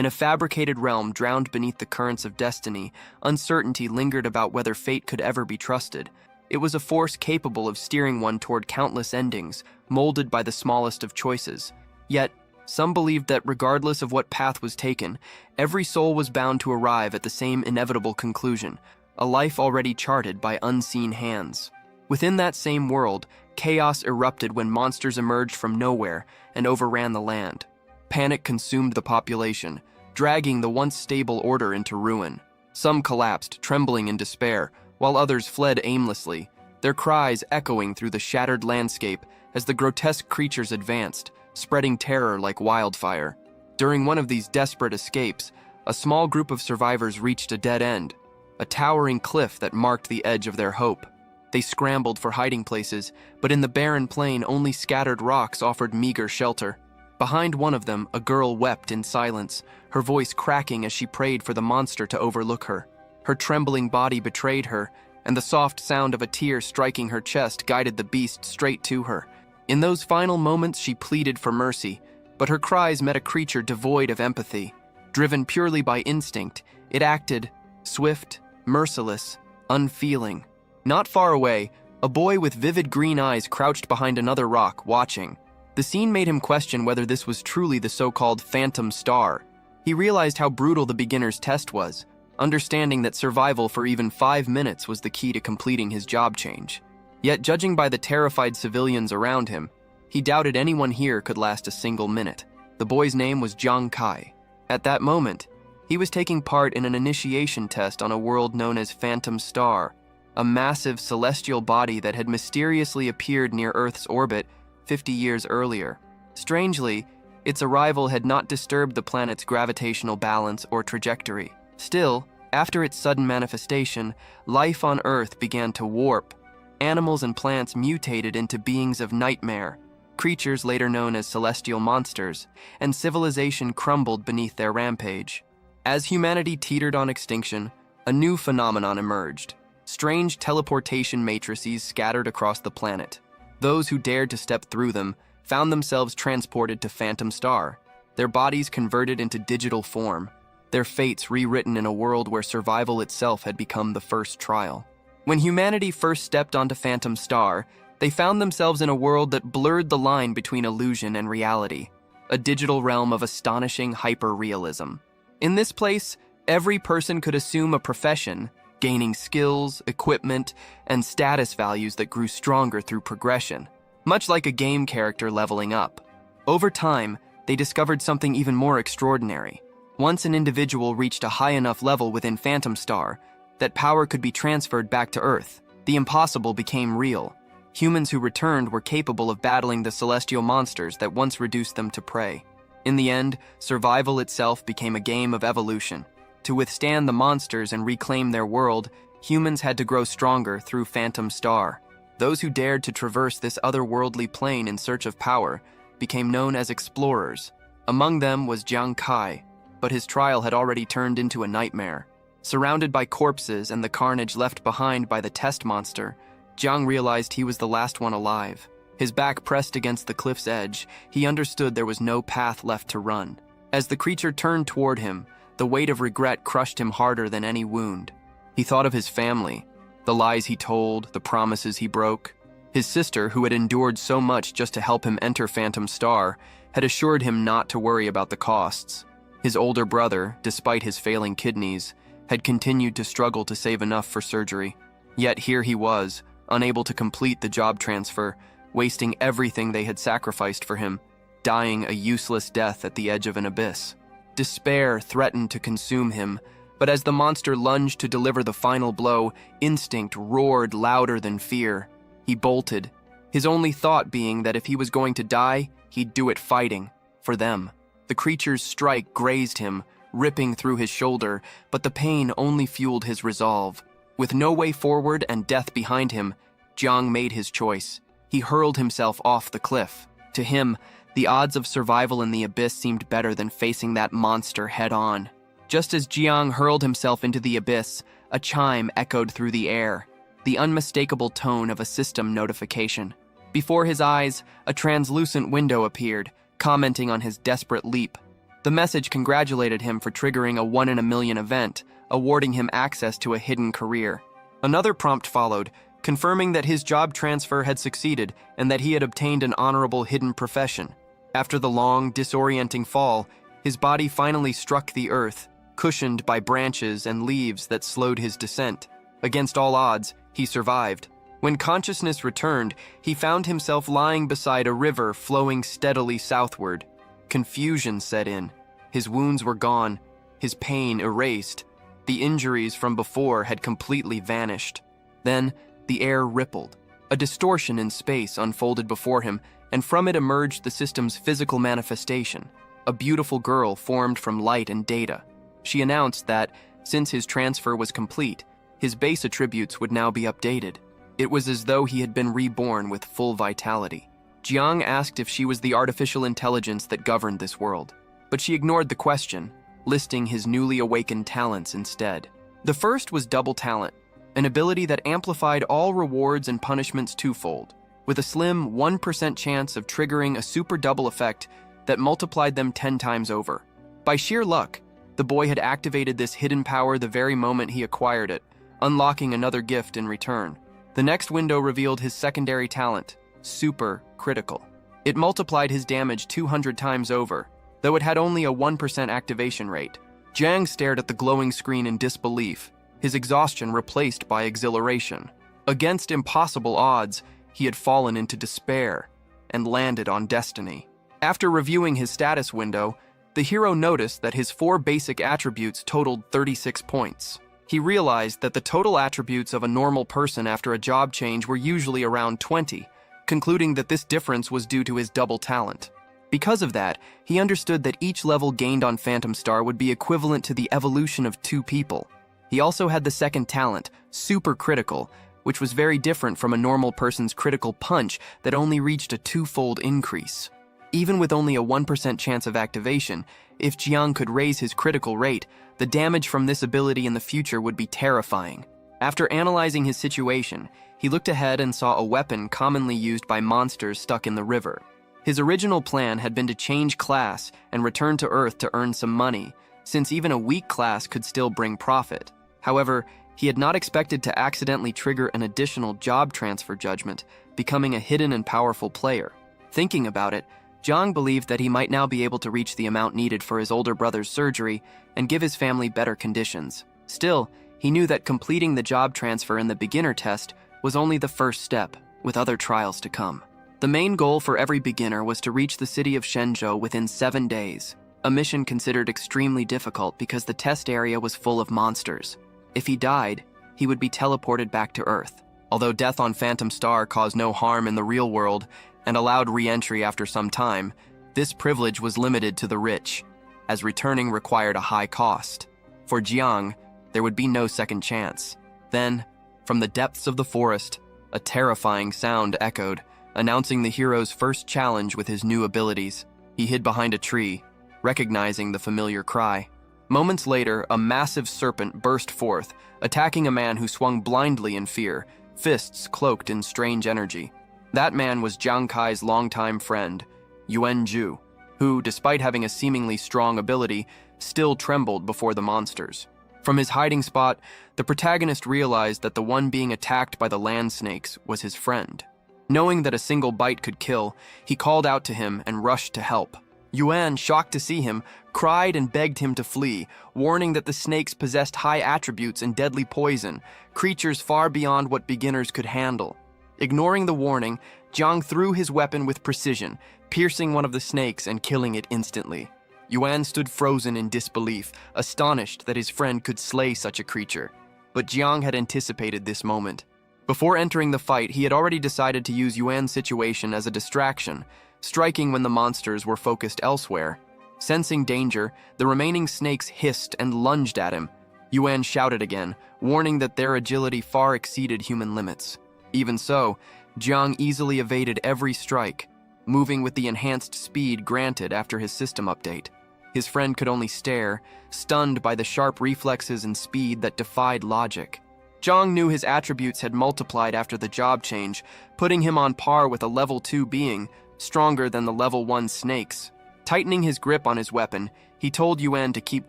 In a fabricated realm drowned beneath the currents of destiny, uncertainty lingered about whether fate could ever be trusted. It was a force capable of steering one toward countless endings, molded by the smallest of choices. Yet, some believed that regardless of what path was taken, every soul was bound to arrive at the same inevitable conclusion, a life already charted by unseen hands. Within that same world, chaos erupted when monsters emerged from nowhere and overran the land. Panic consumed the population, dragging the once stable order into ruin. Some collapsed, trembling in despair, while others fled aimlessly, their cries echoing through the shattered landscape as the grotesque creatures advanced, spreading terror like wildfire. During one of these desperate escapes, a small group of survivors reached a dead end, a towering cliff that marked the edge of their hope. They scrambled for hiding places, but in the barren plain only scattered rocks offered meager shelter. Behind one of them, a girl wept in silence, her voice cracking as she prayed for the monster to overlook her. Her trembling body betrayed her, and the soft sound of a tear striking her chest guided the beast straight to her. In those final moments, she pleaded for mercy, but her cries met a creature devoid of empathy. Driven purely by instinct, it acted, swift, merciless, unfeeling. Not far away, a boy with vivid green eyes crouched behind another rock, watching. The scene made him question whether this was truly the so-called phantom star. He realized how brutal the beginner's test was, understanding that survival for even 5 minutes was the key to completing his job change. Yet, judging by the terrified civilians around him, he doubted anyone here could last a single minute. The boy's name was Jiang Kai. At that moment, he was taking part in an initiation test on a world known as Phantom Star, a massive celestial body that had mysteriously appeared near Earth's orbit 50 years earlier. Strangely, its arrival had not disturbed the planet's gravitational balance or trajectory. Still, after its sudden manifestation, life on Earth began to warp. Animals and plants mutated into beings of nightmare, creatures later known as celestial monsters, and civilization crumbled beneath their rampage. As humanity teetered on extinction, a new phenomenon emerged. Strange teleportation matrices scattered across the planet. Those who dared to step through them found themselves transported to Phantom Star, their bodies converted into digital form, their fates rewritten in a world where survival itself had become the first trial. When humanity first stepped onto Phantom Star, they found themselves in a world that blurred the line between illusion and reality, a digital realm of astonishing hyper-realism. In this place, every person could assume a profession, gaining skills, equipment, and status values that grew stronger through progression, much like a game character leveling up. Over time, they discovered something even more extraordinary. Once an individual reached a high enough level within Phantom Star, that power could be transferred back to Earth. The impossible became real. Humans who returned were capable of battling the celestial monsters that once reduced them to prey. In the end, survival itself became a game of evolution. To withstand the monsters and reclaim their world, humans had to grow stronger through Phantom Star. Those who dared to traverse this otherworldly plane in search of power became known as explorers. Among them was Jiang Kai, but his trial had already turned into a nightmare. Surrounded by corpses and the carnage left behind by the test monster, Jiang realized he was the last one alive. His back pressed against the cliff's edge, he understood there was no path left to run. As the creature turned toward him, the weight of regret crushed him harder than any wound. He thought of his family, the lies he told, the promises he broke. His sister, who had endured so much just to help him enter Phantom Star, had assured him not to worry about the costs. His older brother, despite his failing kidneys, had continued to struggle to save enough for surgery. Yet here he was, unable to complete the job transfer, wasting everything they had sacrificed for him, dying a useless death at the edge of an abyss. Despair threatened to consume him, but as the monster lunged to deliver the final blow, instinct roared louder than fear. He bolted, his only thought being that if he was going to die, he'd do it fighting, for them. The creature's strike grazed him, ripping through his shoulder, but the pain only fueled his resolve. With no way forward and death behind him, Jiang made his choice. He hurled himself off the cliff. To him, the odds of survival in the abyss seemed better than facing that monster head-on. Just as Jiang hurled himself into the abyss, a chime echoed through the air, the unmistakable tone of a system notification. Before his eyes, a translucent window appeared, commenting on his desperate leap. The message congratulated him for triggering a 1 in a million event, awarding him access to a hidden career. Another prompt followed, confirming that his job transfer had succeeded and that he had obtained an honorable hidden profession. After the long, disorienting fall, his body finally struck the earth, cushioned by branches and leaves that slowed his descent. Against all odds, he survived. When consciousness returned, he found himself lying beside a river flowing steadily southward. Confusion set in. His wounds were gone, his pain erased. The injuries from before had completely vanished. Then, the air rippled. A distortion in space unfolded before him, and from it emerged the system's physical manifestation. A beautiful girl formed from light and data. She announced that, since his transfer was complete, his base attributes would now be updated. It was as though he had been reborn with full vitality. Jiang asked if she was the artificial intelligence that governed this world, but she ignored the question, listing his newly awakened talents instead. The first was double talent, an ability that amplified all rewards and punishments twofold, with a slim 1% chance of triggering a super double effect that multiplied them 10 times over. By sheer luck, the boy had activated this hidden power the very moment he acquired it, unlocking another gift in return. The next window revealed his secondary talent, super critical. It multiplied his damage 200 times over, though it had only a 1% activation rate. Jiang stared at the glowing screen in disbelief, his exhaustion replaced by exhilaration. Against impossible odds, he had fallen into despair and landed on destiny. After reviewing his status window, the hero noticed that his 4 basic attributes totaled 36 points. He realized that the total attributes of a normal person after a job change were usually around 20, concluding that this difference was due to his double talent. Because of that, he understood that each level gained on Phantom Star would be equivalent to the evolution of 2 people. He also had the second talent, super critical, which was very different from a normal person's critical punch that only reached a 2-fold increase. Even with only a 1% chance of activation, if Jiang could raise his critical rate, the damage from this ability in the future would be terrifying. After analyzing his situation, he looked ahead and saw a weapon commonly used by monsters stuck in the river. His original plan had been to change class and return to Earth to earn some money, since even a weak class could still bring profit. However, he had not expected to accidentally trigger an additional job transfer judgment, becoming a hidden and powerful player. Thinking about it, Jiang believed that he might now be able to reach the amount needed for his older brother's surgery and give his family better conditions. Still, he knew that completing the job transfer in the beginner test was only the first step, with other trials to come. The main goal for every beginner was to reach the city of Shenzhou within 7 days, a mission considered extremely difficult because the test area was full of monsters. If he died, he would be teleported back to Earth. Although death on Phantom Star caused no harm in the real world and allowed re-entry after some time, this privilege was limited to the rich, as returning required a high cost. For Jiang, there would be no second chance. Then, from the depths of the forest, a terrifying sound echoed, announcing the hero's first challenge with his new abilities. He hid behind a tree, recognizing the familiar cry. Moments later, a massive serpent burst forth, attacking a man who swung blindly in fear, fists cloaked in strange energy. That man was Jiang Kai's longtime friend, Yuan Zhu, who, despite having a seemingly strong ability, still trembled before the monsters. From his hiding spot, the protagonist realized that the one being attacked by the land snakes was his friend. Knowing that a single bite could kill, he called out to him and rushed to help. Yuan, shocked to see him, cried and begged him to flee, warning that the snakes possessed high attributes and deadly poison, creatures far beyond what beginners could handle. Ignoring the warning, Jiang threw his weapon with precision, piercing one of the snakes and killing it instantly. Yuan stood frozen in disbelief, astonished that his friend could slay such a creature. But Jiang had anticipated this moment. Before entering the fight, he had already decided to use Yuan's situation as a distraction, striking when the monsters were focused elsewhere. Sensing danger, the remaining snakes hissed and lunged at him. Yuan shouted again, warning that their agility far exceeded human limits. Even so, Jiang easily evaded every strike, moving with the enhanced speed granted after his system update. His friend could only stare, stunned by the sharp reflexes and speed that defied logic. Jiang knew his attributes had multiplied after the job change, putting him on par with a level 2 being, stronger than the level 1 snakes. Tightening his grip on his weapon, he told Yuan to keep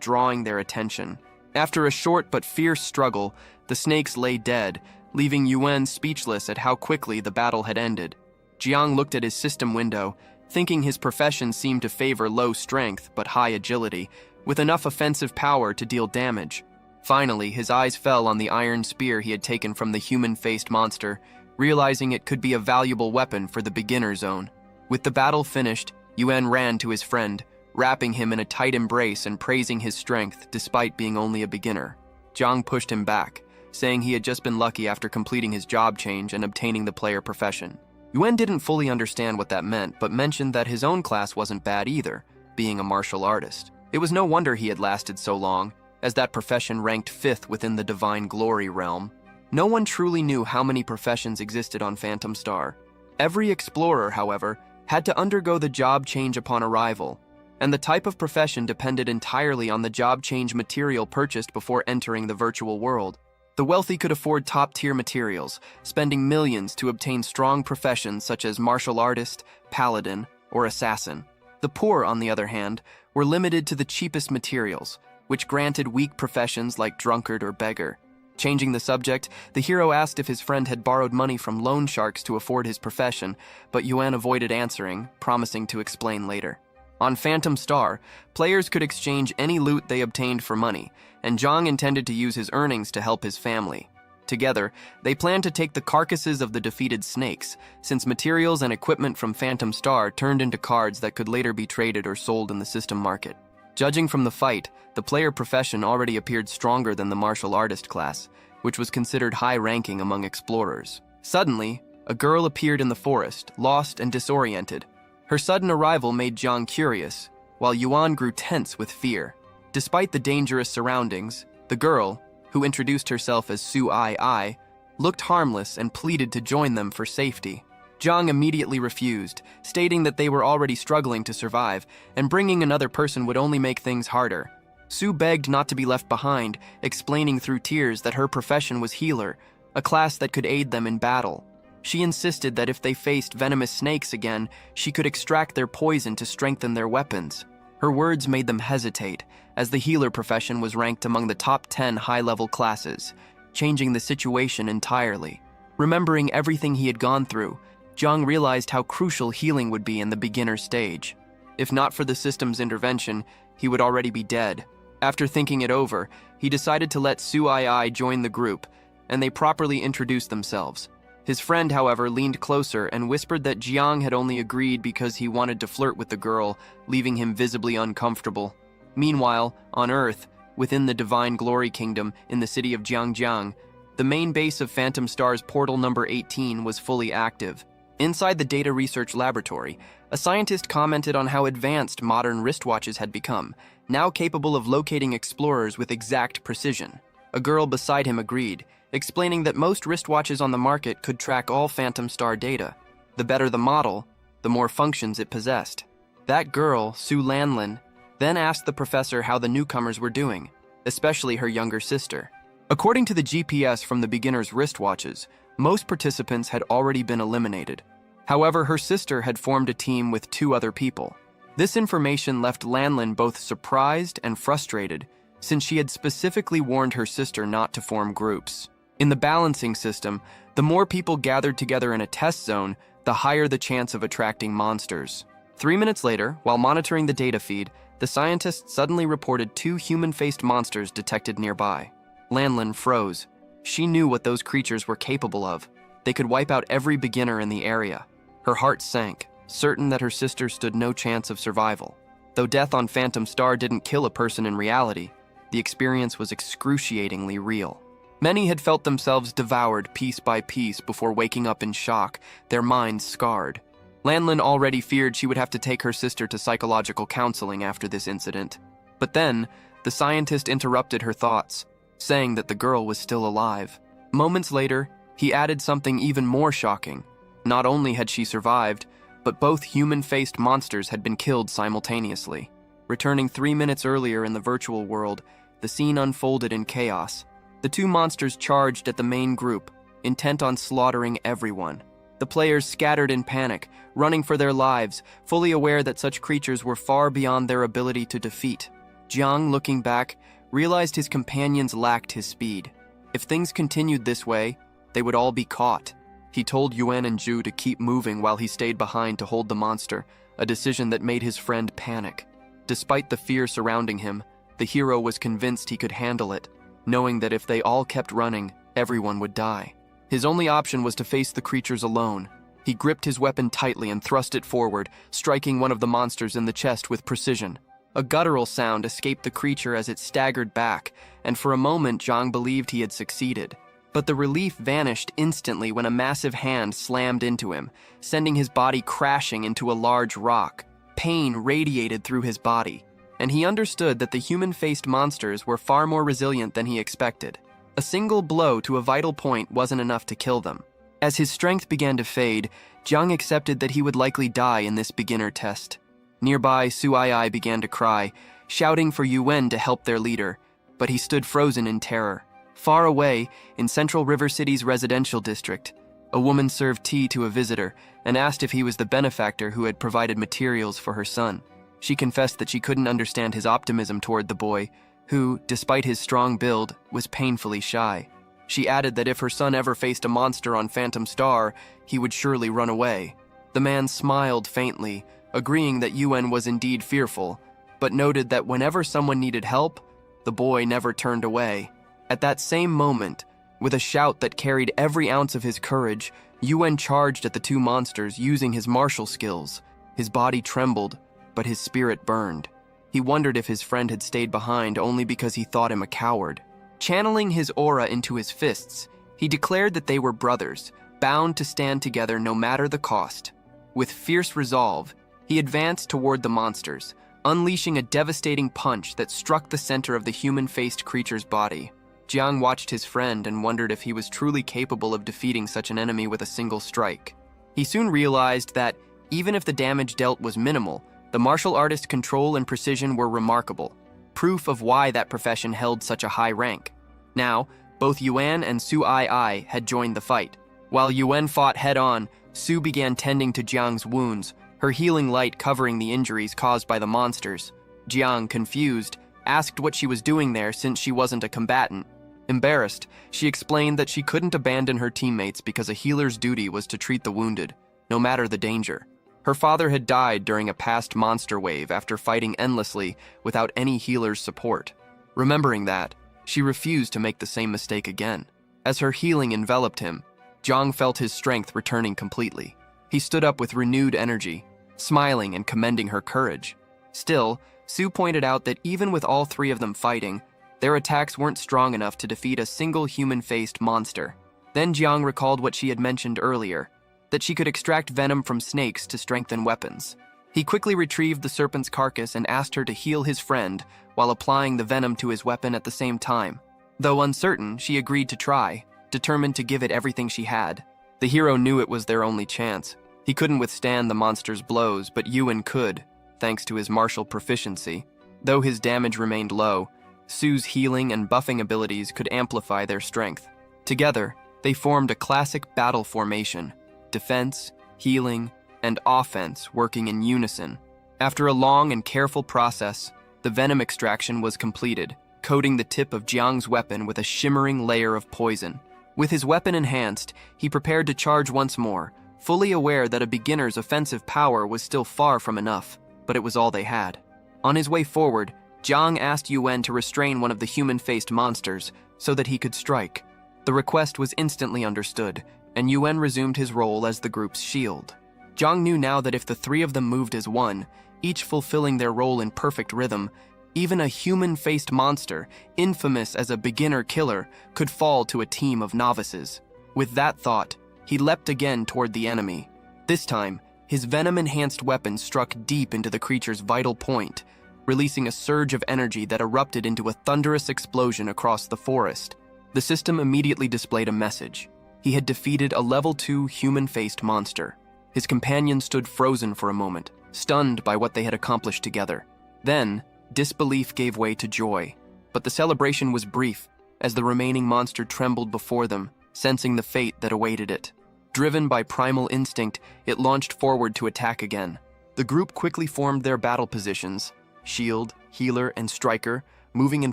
drawing their attention. After a short but fierce struggle, the snakes lay dead, leaving Yuan speechless at how quickly the battle had ended. Jiang looked at his system window, thinking his profession seemed to favor low strength but high agility, with enough offensive power to deal damage. Finally, his eyes fell on the iron spear he had taken from the human-faced monster, realizing it could be a valuable weapon for the beginner zone. With the battle finished, Yuan ran to his friend, wrapping him in a tight embrace and praising his strength despite being only a beginner. Jiang pushed him back, saying he had just been lucky after completing his job change and obtaining the player profession. Yuan didn't fully understand what that meant, but mentioned that his own class wasn't bad either, being a martial artist. It was no wonder he had lasted so long, as that profession ranked 5th within the divine glory realm. No one truly knew how many professions existed on Phantom Star. Every explorer, however, had to undergo the job change upon arrival, and the type of profession depended entirely on the job change material purchased before entering the virtual world. The wealthy could afford top-tier materials, spending millions to obtain strong professions such as martial artist, paladin, or assassin. The poor, on the other hand, were limited to the cheapest materials, which granted weak professions like drunkard or beggar. Changing the subject, the hero asked if his friend had borrowed money from loan sharks to afford his profession, but Yuan avoided answering, promising to explain later. On Phantom Star, players could exchange any loot they obtained for money, and Zhang intended to use his earnings to help his family. Together, they planned to take the carcasses of the defeated snakes, since materials and equipment from Phantom Star turned into cards that could later be traded or sold in the system market. Judging from the fight, the player profession already appeared stronger than the martial artist class, which was considered high-ranking among explorers. Suddenly, a girl appeared in the forest, lost and disoriented. Her sudden arrival made Jiang curious, while Yuan grew tense with fear. Despite the dangerous surroundings, the girl, who introduced herself as Su-ai, looked harmless and pleaded to join them for safety. Jiang immediately refused, stating that they were already struggling to survive, and bringing another person would only make things harder. Su begged not to be left behind, explaining through tears that her profession was healer, a class that could aid them in battle. She insisted that if they faced venomous snakes again, she could extract their poison to strengthen their weapons. Her words made them hesitate, as the healer profession was ranked among the top 10 high-level classes, changing the situation entirely. Remembering everything he had gone through, Jiang realized how crucial healing would be in the beginner stage. If not for the system's intervention, he would already be dead. After thinking it over, he decided to let Su-ai join the group, and they properly introduced themselves. His friend, however, leaned closer and whispered that Jiang had only agreed because he wanted to flirt with the girl, leaving him visibly uncomfortable. Meanwhile, on Earth, within the Divine Glory Kingdom in the city of Jiangjiang, the main base of Phantom Star's portal number 18 was fully active. Inside the data research laboratory, a scientist commented on how advanced modern wristwatches had become, now capable of locating explorers with exact precision. A girl beside him agreed, explaining that most wristwatches on the market could track all Phantom Star data. The better the model, the more functions it possessed. That girl, Su Lanlin, then asked the professor how the newcomers were doing, especially her younger sister. According to the GPS from the beginner's wristwatches, most participants had already been eliminated. However, her sister had formed a team with 2 other people. This information left Lanlin both surprised and frustrated, since she had specifically warned her sister not to form groups. In the balancing system, the more people gathered together in a test zone, the higher the chance of attracting monsters. 3 minutes later, while monitoring the data feed, the scientists suddenly reported 2 human-faced monsters detected nearby. Lanlin froze. She knew what those creatures were capable of. They could wipe out every beginner in the area. Her heart sank, certain that her sister stood no chance of survival. Though death on Phantom Star didn't kill a person in reality, the experience was excruciatingly real. Many had felt themselves devoured piece by piece before waking up in shock, their minds scarred. Lanlin already feared she would have to take her sister to psychological counseling after this incident. But then, the scientist interrupted her thoughts, saying that the girl was still alive. Moments later, he added something even more shocking. Not only had she survived, but both human-faced monsters had been killed simultaneously. Returning 3 minutes earlier in the virtual world, the scene unfolded in chaos. The 2 monsters charged at the main group, intent on slaughtering everyone. The players scattered in panic, running for their lives, fully aware that such creatures were far beyond their ability to defeat. Jiang, looking back, realized his companions lacked his speed. If things continued this way, they would all be caught. He told Yuan and Zhu to keep moving while he stayed behind to hold the monster, a decision that made his friend panic. Despite the fear surrounding him, the hero was convinced he could handle it, knowing that if they all kept running, everyone would die. His only option was to face the creatures alone. He gripped his weapon tightly and thrust it forward, striking one of the monsters in the chest with precision. A guttural sound escaped the creature as it staggered back, and for a moment Zhang believed he had succeeded. But the relief vanished instantly when a massive hand slammed into him, sending his body crashing into a large rock. Pain radiated through his body, and he understood that the human-faced monsters were far more resilient than he expected. A single blow to a vital point wasn't enough to kill them. As his strength began to fade, Zhang accepted that he would likely die in this beginner test. Nearby, Sui began to cry, shouting for Yuan to help their leader, but he stood frozen in terror. Far away, in Central River City's residential district, a woman served tea to a visitor and asked if he was the benefactor who had provided materials for her son. She confessed that she couldn't understand his optimism toward the boy, who, despite his strong build, was painfully shy. She added that if her son ever faced a monster on Phantom Star, he would surely run away. The man smiled faintly, agreeing that Yuan was indeed fearful, but noted that whenever someone needed help, the boy never turned away. At that same moment, with a shout that carried every ounce of his courage, Yuan charged at the two monsters using his martial skills. His body trembled, but his spirit burned. He wondered if his friend had stayed behind only because he thought him a coward. Channeling his aura into his fists, he declared that they were brothers, bound to stand together no matter the cost. With fierce resolve, he advanced toward the monsters, unleashing a devastating punch that struck the center of the human-faced creature's body. Jiang watched his friend and wondered if he was truly capable of defeating such an enemy with a single strike. He soon realized that, even if the damage dealt was minimal, the martial artist's control and precision were remarkable, proof of why that profession held such a high rank. Now, both Yuan and Sui had joined the fight. While Yuan fought head-on, Su began tending to Jiang's wounds, her healing light covering the injuries caused by the monsters. Jiang, confused, asked what she was doing there since she wasn't a combatant. Embarrassed, she explained that she couldn't abandon her teammates because a healer's duty was to treat the wounded, no matter the danger. Her father had died during a past monster wave after fighting endlessly without any healer's support. Remembering that, she refused to make the same mistake again. As her healing enveloped him, Zhang felt his strength returning completely. He stood up with renewed energy, smiling and commending her courage. Still, Su pointed out that even with all three of them fighting, their attacks weren't strong enough to defeat a single human-faced monster. Then Jiang recalled what she had mentioned earlier, that she could extract venom from snakes to strengthen weapons. He quickly retrieved the serpent's carcass and asked her to heal his friend while applying the venom to his weapon at the same time. Though uncertain, she agreed to try, determined to give it everything she had. The hero knew it was their only chance. He couldn't withstand the monster's blows, but Yuan could, thanks to his martial proficiency. Though his damage remained low, Su's healing and buffing abilities could amplify their strength. Together, they formed a classic battle formation: defense, healing, and offense working in unison. After a long and careful process, the venom extraction was completed, coating the tip of Jiang's weapon with a shimmering layer of poison. With his weapon enhanced, he prepared to charge once more, fully aware that a beginner's offensive power was still far from enough, but it was all they had. On his way forward, Jiang asked Yuan to restrain one of the human-faced monsters so that he could strike. The request was instantly understood, and Yuan resumed his role as the group's shield. Jiang knew now that if the three of them moved as one, each fulfilling their role in perfect rhythm, even a human-faced monster, infamous as a beginner killer, could fall to a team of novices. With that thought, he leapt again toward the enemy. This time, his venom-enhanced weapon struck deep into the creature's vital point, releasing a surge of energy that erupted into a thunderous explosion across the forest. The system immediately displayed a message. He had defeated a level 2 human-faced monster. His companions stood frozen for a moment, stunned by what they had accomplished together. Then, disbelief gave way to joy. But the celebration was brief, as the remaining monster trembled before them, sensing the fate that awaited it. Driven by primal instinct, it launched forward to attack again. The group quickly formed their battle positions, shield, healer, and striker, moving in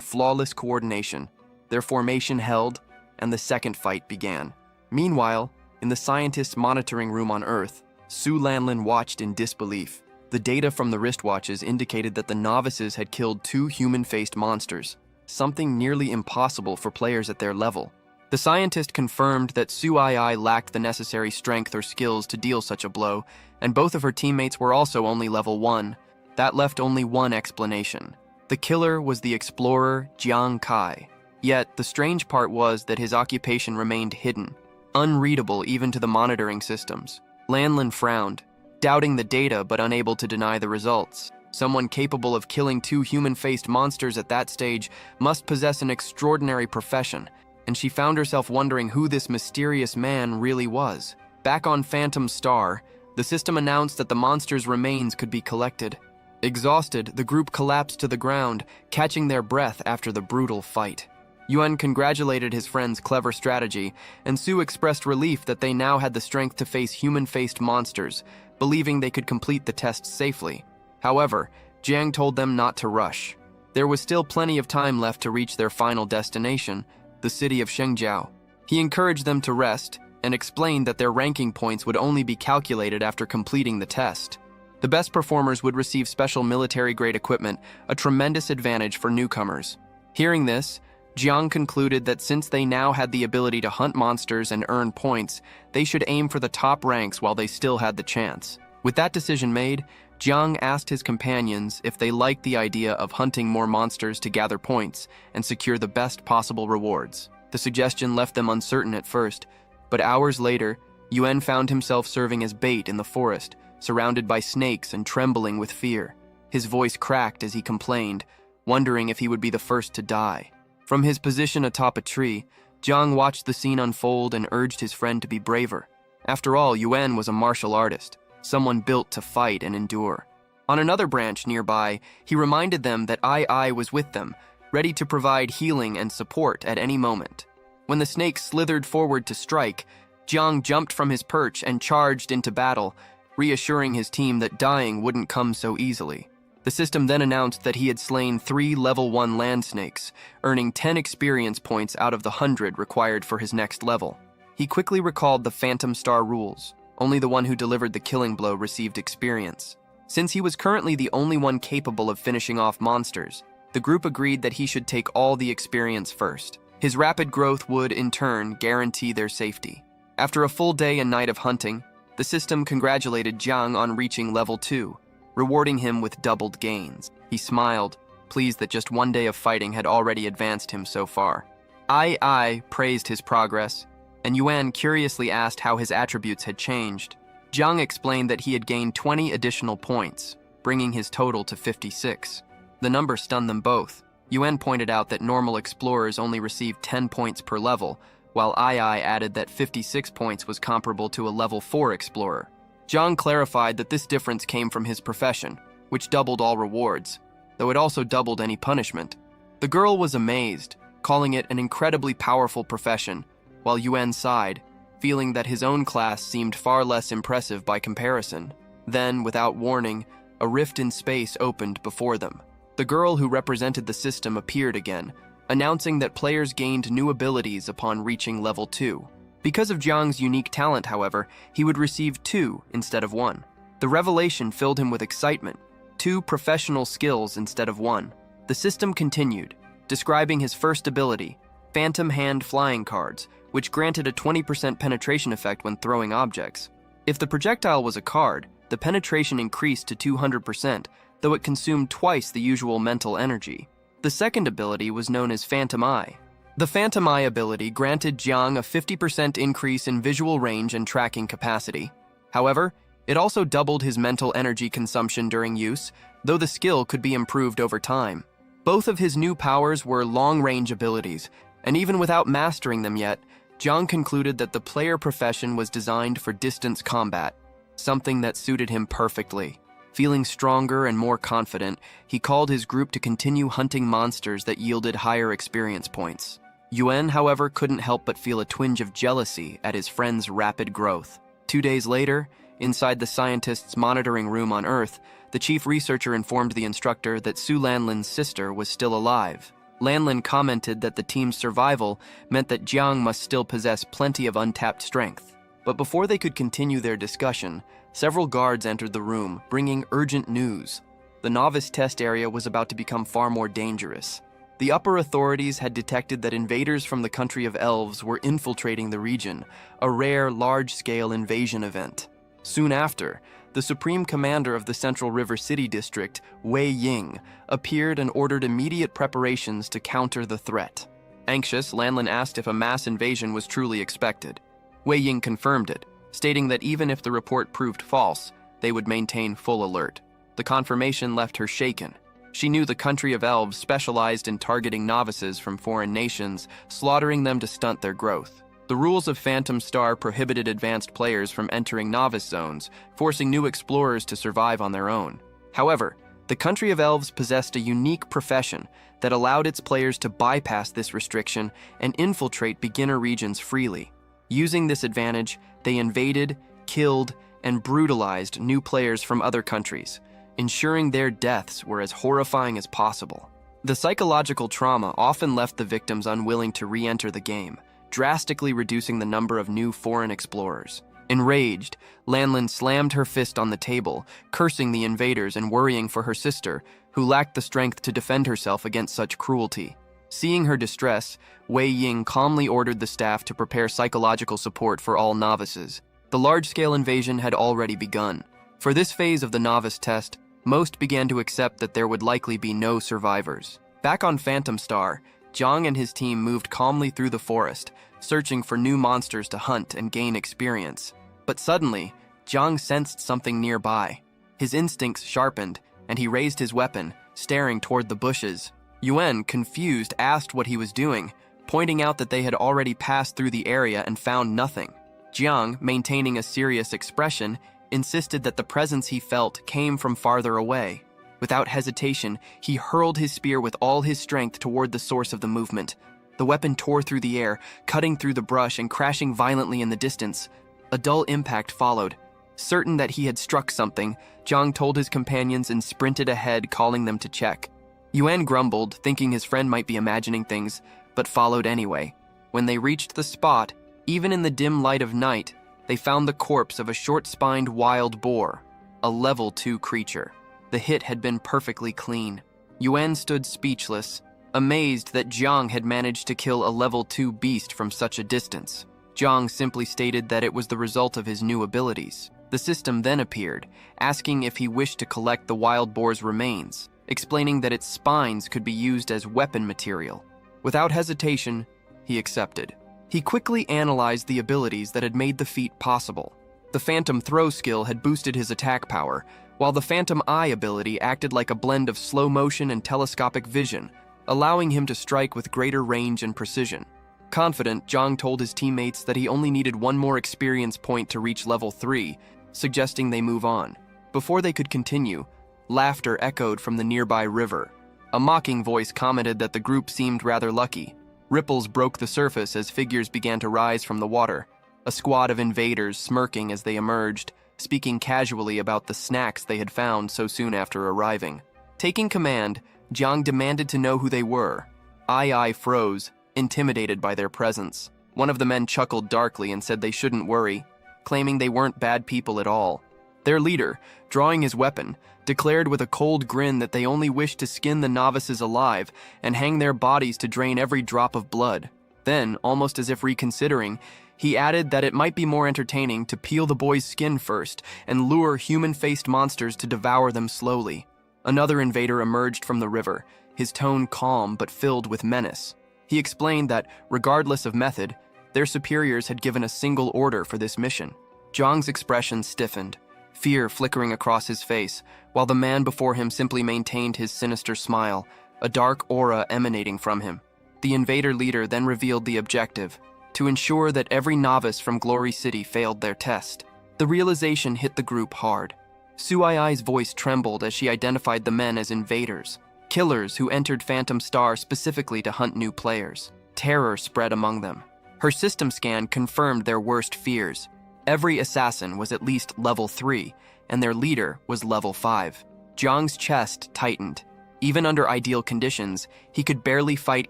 flawless coordination. Their formation held, and the second fight began. Meanwhile, in the scientist's monitoring room on Earth, Su Lanlin watched in disbelief. The data from the wristwatches indicated that the novices had killed 2 human-faced monsters, something nearly impossible for players at their level. The scientist confirmed that Su Ai lacked the necessary strength or skills to deal such a blow, and both of her teammates were also only level 1. That left only one explanation. The killer was the explorer Jiang Kai. Yet, the strange part was that his occupation remained hidden, unreadable even to the monitoring systems. Lanlin frowned, doubting the data but unable to deny the results. Someone capable of killing 2 human-faced monsters at that stage must possess an extraordinary profession, and she found herself wondering who this mysterious man really was. Back on Phantom Star, the system announced that the monster's remains could be collected. Exhausted, the group collapsed to the ground, catching their breath after the brutal fight. Yuan congratulated his friend's clever strategy, and Su expressed relief that they now had the strength to face human-faced monsters, believing they could complete the test safely. However, Jiang told them not to rush. There was still plenty of time left to reach their final destination, the city of Shengjiao. He encouraged them to rest and explained that their ranking points would only be calculated after completing the test. The best performers would receive special military-grade equipment, a tremendous advantage for newcomers. Hearing this, Jiang concluded that since they now had the ability to hunt monsters and earn points, they should aim for the top ranks while they still had the chance. With that decision made, Jiang asked his companions if they liked the idea of hunting more monsters to gather points and secure the best possible rewards. The suggestion left them uncertain at first, but hours later, Yuan found himself serving as bait in the forest, surrounded by snakes and trembling with fear. His voice cracked as he complained, wondering if he would be the first to die. From his position atop a tree, Jiang watched the scene unfold and urged his friend to be braver. After all, Yuan was a martial artist, someone built to fight and endure. On another branch nearby, he reminded them that Ai was with them, ready to provide healing and support at any moment. When the snake slithered forward to strike, Jiang jumped from his perch and charged into battle, reassuring his team that dying wouldn't come so easily. The system then announced that he had slain 3 level 1 land snakes, earning 10 experience points out of the 100 required for his next level. He quickly recalled the Phantom Star rules. Only the one who delivered the killing blow received experience. Since he was currently the only one capable of finishing off monsters, the group agreed that he should take all the experience first. His rapid growth would, in turn, guarantee their safety. After a full day and night of hunting, the system congratulated Jiang on reaching level 2, rewarding him with doubled gains. He smiled, pleased that just one day of fighting had already advanced him so far. Ai praised his progress, and Yuan curiously asked how his attributes had changed. Jiang explained that he had gained 20 additional points, bringing his total to 56. The number stunned them both. Yuan pointed out that normal explorers only received 10 points per level, while Ai added that 56 points was comparable to a level 4 explorer. Jiang clarified that this difference came from his profession, which doubled all rewards, though it also doubled any punishment. The girl was amazed, calling it an incredibly powerful profession, while Yuan sighed, feeling that his own class seemed far less impressive by comparison. Then, without warning, a rift in space opened before them. The girl who represented the system appeared again, announcing that players gained new abilities upon reaching level 2. Because of Jiang's unique talent, however, he would receive 2 instead of 1. The revelation filled him with excitement, 2 professional skills instead of 1. The system continued, describing his first ability, Phantom Hand Flying Cards, which granted a 20% penetration effect when throwing objects. If the projectile was a card, the penetration increased to 200%, though it consumed twice the usual mental energy. The second ability was known as Phantom Eye. The Phantom Eye ability granted Jiang a 50% increase in visual range and tracking capacity. However, it also doubled his mental energy consumption during use, though the skill could be improved over time. Both of his new powers were long-range abilities, and even without mastering them yet, Jiang concluded that the player profession was designed for distance combat, something that suited him perfectly. Feeling stronger and more confident, he called his group to continue hunting monsters that yielded higher experience points. Yuan, however, couldn't help but feel a twinge of jealousy at his friend's rapid growth. 2 days later, inside the scientist's monitoring room on Earth, the chief researcher informed the instructor that Su Lanlin's sister was still alive. Lanlin commented that the team's survival meant that Jiang must still possess plenty of untapped strength. But before they could continue their discussion, several guards entered the room, bringing urgent news. The novice test area was about to become far more dangerous. The upper authorities had detected that invaders from the country of elves were infiltrating the region, a rare, large-scale invasion event. Soon after, the supreme commander of the Central River City District, Wei Ying, appeared and ordered immediate preparations to counter the threat. Anxious, Lanlin asked if a mass invasion was truly expected. Wei Ying confirmed it, stating that even if the report proved false, they would maintain full alert. The confirmation left her shaken. She knew the country of elves specialized in targeting novices from foreign nations, slaughtering them to stunt their growth. The rules of Phantom Star prohibited advanced players from entering novice zones, forcing new explorers to survive on their own. However, the country of elves possessed a unique profession that allowed its players to bypass this restriction and infiltrate beginner regions freely. Using this advantage, they invaded, killed, and brutalized new players from other countries, ensuring their deaths were as horrifying as possible. The psychological trauma often left the victims unwilling to re-enter the game, drastically reducing the number of new foreign explorers. Enraged, Lanlin slammed her fist on the table, cursing the invaders and worrying for her sister, who lacked the strength to defend herself against such cruelty. Seeing her distress, Wei Ying calmly ordered the staff to prepare psychological support for all novices. The large-scale invasion had already begun. For this phase of the novice test, most began to accept that there would likely be no survivors. Back on Phantom Star, Jiang and his team moved calmly through the forest, searching for new monsters to hunt and gain experience. But suddenly, Jiang sensed something nearby. His instincts sharpened, and he raised his weapon, staring toward the bushes. Yuan, confused, asked what he was doing, pointing out that they had already passed through the area and found nothing. Jiang, maintaining a serious expression, insisted that the presence he felt came from farther away. Without hesitation, he hurled his spear with all his strength toward the source of the movement. The weapon tore through the air, cutting through the brush and crashing violently in the distance. A dull impact followed. Certain that he had struck something, Jiang told his companions and sprinted ahead, calling them to check. Yuan grumbled, thinking his friend might be imagining things, but followed anyway. When they reached the spot, even in the dim light of night, they found the corpse of a short-spined wild boar, a level 2 creature. The hit had been perfectly clean. Yuan stood speechless, amazed that Jiang had managed to kill a level 2 beast from such a distance. Jiang simply stated that it was the result of his new abilities. The system then appeared, asking if he wished to collect the wild boar's remains, explaining that its spines could be used as weapon material. Without hesitation, he accepted. He quickly analyzed the abilities that had made the feat possible. The Phantom Throw skill had boosted his attack power, while the Phantom Eye ability acted like a blend of slow motion and telescopic vision, allowing him to strike with greater range and precision. Confident, Jiang told his teammates that he only needed one more experience point to reach level 3, suggesting they move on. Before they could continue, laughter echoed from the nearby river. A mocking voice commented that the group seemed rather lucky. Ripples broke the surface as figures began to rise from the water, a squad of invaders smirking as they emerged, speaking casually about the snacks they had found so soon after arriving. Taking command, Jiang demanded to know who they were. Ai froze, intimidated by their presence. One of the men chuckled darkly and said they shouldn't worry, claiming they weren't bad people at all. Their leader, drawing his weapon, declared with a cold grin that they only wished to skin the novices alive and hang their bodies to drain every drop of blood. Then, almost as if reconsidering, he added that it might be more entertaining to peel the boy's skin first and lure human-faced monsters to devour them slowly. Another invader emerged from the river, his tone calm but filled with menace. He explained that, regardless of method, their superiors had given a single order for this mission. Jiang's expression stiffened, fear flickering across his face, while the man before him simply maintained his sinister smile, a dark aura emanating from him. The invader leader then revealed the objective: to ensure that every novice from Glory City failed their test. The realization hit the group hard. Suai's voice trembled as she identified the men as invaders, killers who entered Phantom Star specifically to hunt new players. Terror spread among them. Her system scan confirmed their worst fears. Every assassin was at least level 3, and their leader was level 5. Jiang's chest tightened. Even under ideal conditions, he could barely fight